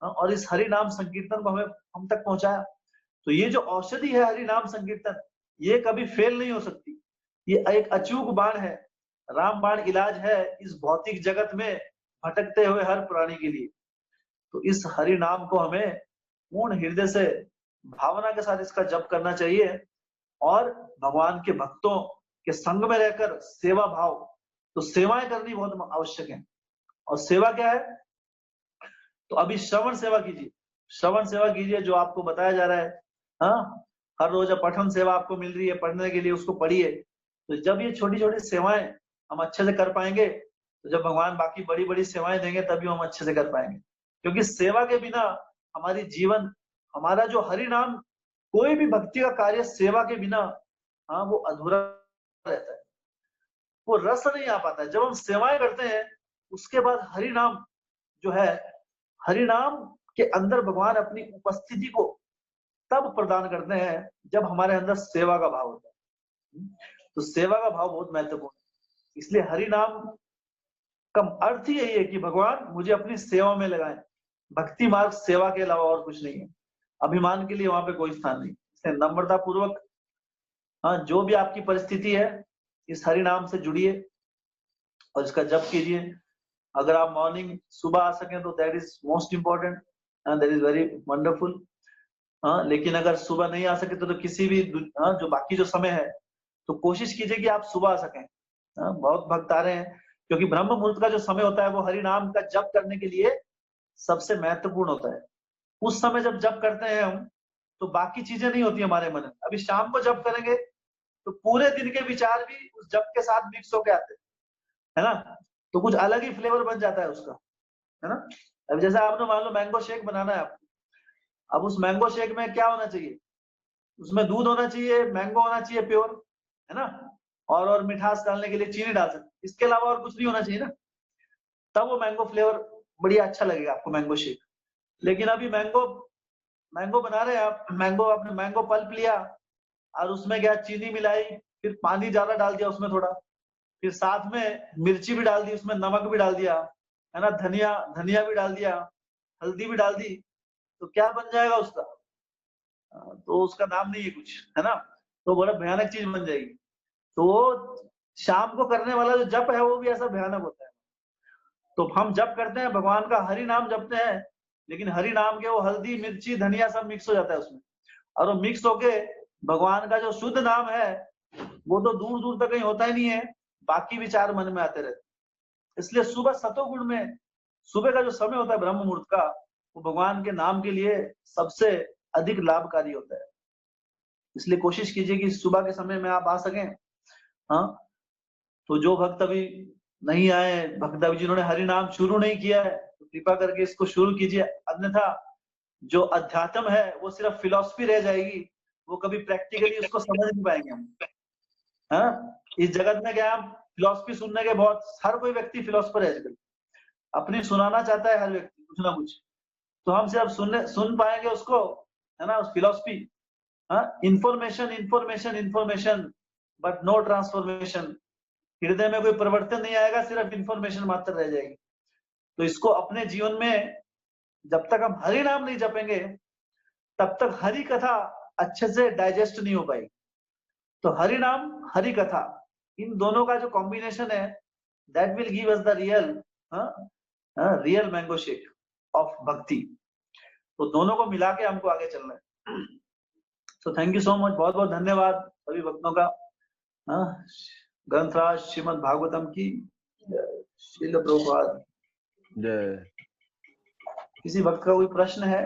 और इस हरि नाम संकीर्तन को हमें हम तक पहुंचाया। तो ये जो औषधि है हरि नाम संकीर्तन, ये कभी फेल नहीं हो सकती। ये एक अचूक बाण है, रामबाण इलाज है इस भौतिक जगत में भटकते हुए हर प्राणी के लिए। तो इस हरि नाम को हमें पूर्ण हृदय से भावना के साथ इसका जप करना चाहिए, और भगवान के भक्तों के संग में रहकर सेवा भाव, तो सेवाएं करनी बहुत आवश्यक है। और सेवा क्या है? तो अभी श्रवण सेवा कीजिए, श्रवण सेवा कीजिए, जो आपको बताया जा रहा है। हाँ, हर रोज पठन सेवा आपको मिल रही है पढ़ने के लिए, उसको पढ़िए। तो जब ये छोटी छोटी सेवाएं हम अच्छे से कर पाएंगे, तो जब भगवान बाकी बड़ी बड़ी सेवाएं देंगे तभी हम अच्छे से कर पाएंगे। क्योंकि सेवा के बिना हमारी जीवन, हमारा जो हरि नाम, कोई भी भक्ति का कार्य सेवा के बिना, हाँ, वो अधूरा रहता है, वो रस नहीं आ पाता है। जब हम सेवाएं करते हैं उसके बाद हरि नाम जो है, हरि नाम के अंदर भगवान अपनी उपस्थिति को तब प्रदान करते हैं जब हमारे अंदर सेवा का भाव होता है। तो सेवा का भाव बहुत महत्वपूर्ण है। इसलिए हरि नाम का अर्थ ही यही है कि भगवान मुझे अपनी सेवा में लगाएं। भक्ति मार्ग सेवा के अलावा और कुछ नहीं है। अभिमान के लिए वहां पे कोई स्थान नहीं। इसलिए नम्रता पूर्वक, हाँ, जो भी आपकी परिस्थिति है, इस हरि नाम से जुड़िए और इसका जप कीजिए। अगर आप मॉर्निंग सुबह आ सकें तो that is most important, that is very wonderful. हाँ, लेकिन अगर सुबह नहीं आ सके तो किसी भी, हाँ, जो बाकी जो समय है, तो कोशिश कीजिए कि आप सुबह आ सकें। हाँ, बहुत भक्त आ रहे हैं, क्योंकि ब्रह्म मुहूर्त का जो समय होता है वो हरि नाम का जप करने के लिए सबसे महत्वपूर्ण होता है। उस समय जब जप करते हैं हम, तो बाकी चीजें नहीं होती हमारे मन में। अभी शाम को जप करेंगे तो पूरे दिन के विचार भी उस जप के साथ मिक्स होके आते हैं, है ना। तो कुछ अलग ही फ्लेवर बन जाता है उसका, है ना। अब जैसे आपने मान लो मैंगो शेक बनाना है आपको, अब उस मैंगो शेक में क्या होना चाहिए? उसमें दूध होना चाहिए, मैंगो होना चाहिए प्योर, है ना, और मिठास डालने के लिए चीनी डाल सकते, इसके अलावा और कुछ नहीं होना चाहिए ना। तब वो मैंगो फ्लेवर बढ़िया अच्छा लगेगा आपको मैंगो शेक। लेकिन अभी मैंगो मैंगो बना रहे हैं आप, मैंगो, आपने मैंगो पल्प लिया और उसमें क्या चीनी मिलाई, फिर पानी ज्यादा डाल दिया उसमें थोड़ा, फिर साथ में मिर्ची भी डाल दी, उसमें नमक भी डाल दिया, है ना, धनिया धनिया भी डाल दिया, हल्दी भी डाल दी, तो क्या बन जाएगा उसका? तो उसका नाम नहीं है कुछ, है ना। तो बड़ा भयानक चीज बन जाएगी। तो वो शाम को करने वाला जो जप है वो भी ऐसा भयानक होता है। तो हम जप करते हैं, भगवान का हरि नाम जपते हैं, लेकिन हरि नाम के वो हल्दी मिर्ची धनिया सब मिक्स हो जाता है उसमें, और वो मिक्स होके भगवान का जो शुद्ध नाम है वो तो दूर दूर तक कहीं होता ही नहीं है, बाकी विचार मन में आते रहते। इसलिए सुबह सतोगुण में, सुबह का जो समय होता है ब्रह्म मुहूर्त का, वो भगवान के नाम के लिए सबसे अधिक लाभकारी होता है। इसलिए कोशिश कीजिए कि सुबह के समय में आप आ सकें। हाँ, तो जो भक्त अभी नहीं आए, भक्त अभी जिन्होंने हरि नाम शुरू नहीं किया है, तो कृपा करके इसको शुरू कीजिए। अन्यथा जो अध्यात्म है वो सिर्फ फिलॉसफी रह जाएगी, वो कभी प्रैक्टिकली उसको समझ नहीं पाएंगे हम। हाँ, इस जगत में क्या, हम फिलॉसफी सुनने के, बहुत हर कोई व्यक्ति फिलोसफर है आजकल, अपनी सुनाना चाहता है हर व्यक्ति कुछ ना कुछ। तो हम सिर्फ सुन पाएंगे उसको, है ना, उस फिलॉसफी। हाँ, information information information, but no transformation. हृदय में कोई परिवर्तन नहीं आएगा, सिर्फ इंफॉर्मेशन मात्र रह जाएगी। तो इसको अपने जीवन में, जब तक हम हरि नाम नहीं जपेंगे तब तक हरि कथा अच्छे से डाइजेस्ट नहीं हो पाएगी। तो हरि नाम हरि कथा, इन दोनों का जो कॉम्बिनेशन है, that will give us the real mango shake of भक्ति। तो दोनों को मिला के हमको आगे चलना है। तो थैंक यू सो मच, बहुत बहुत धन्यवाद सभी भक्तों का। ग्रंथराज श्रीमद् भागवतम की श्रील प्रभुपाद। जय। किसी भक्त का कोई प्रश्न है?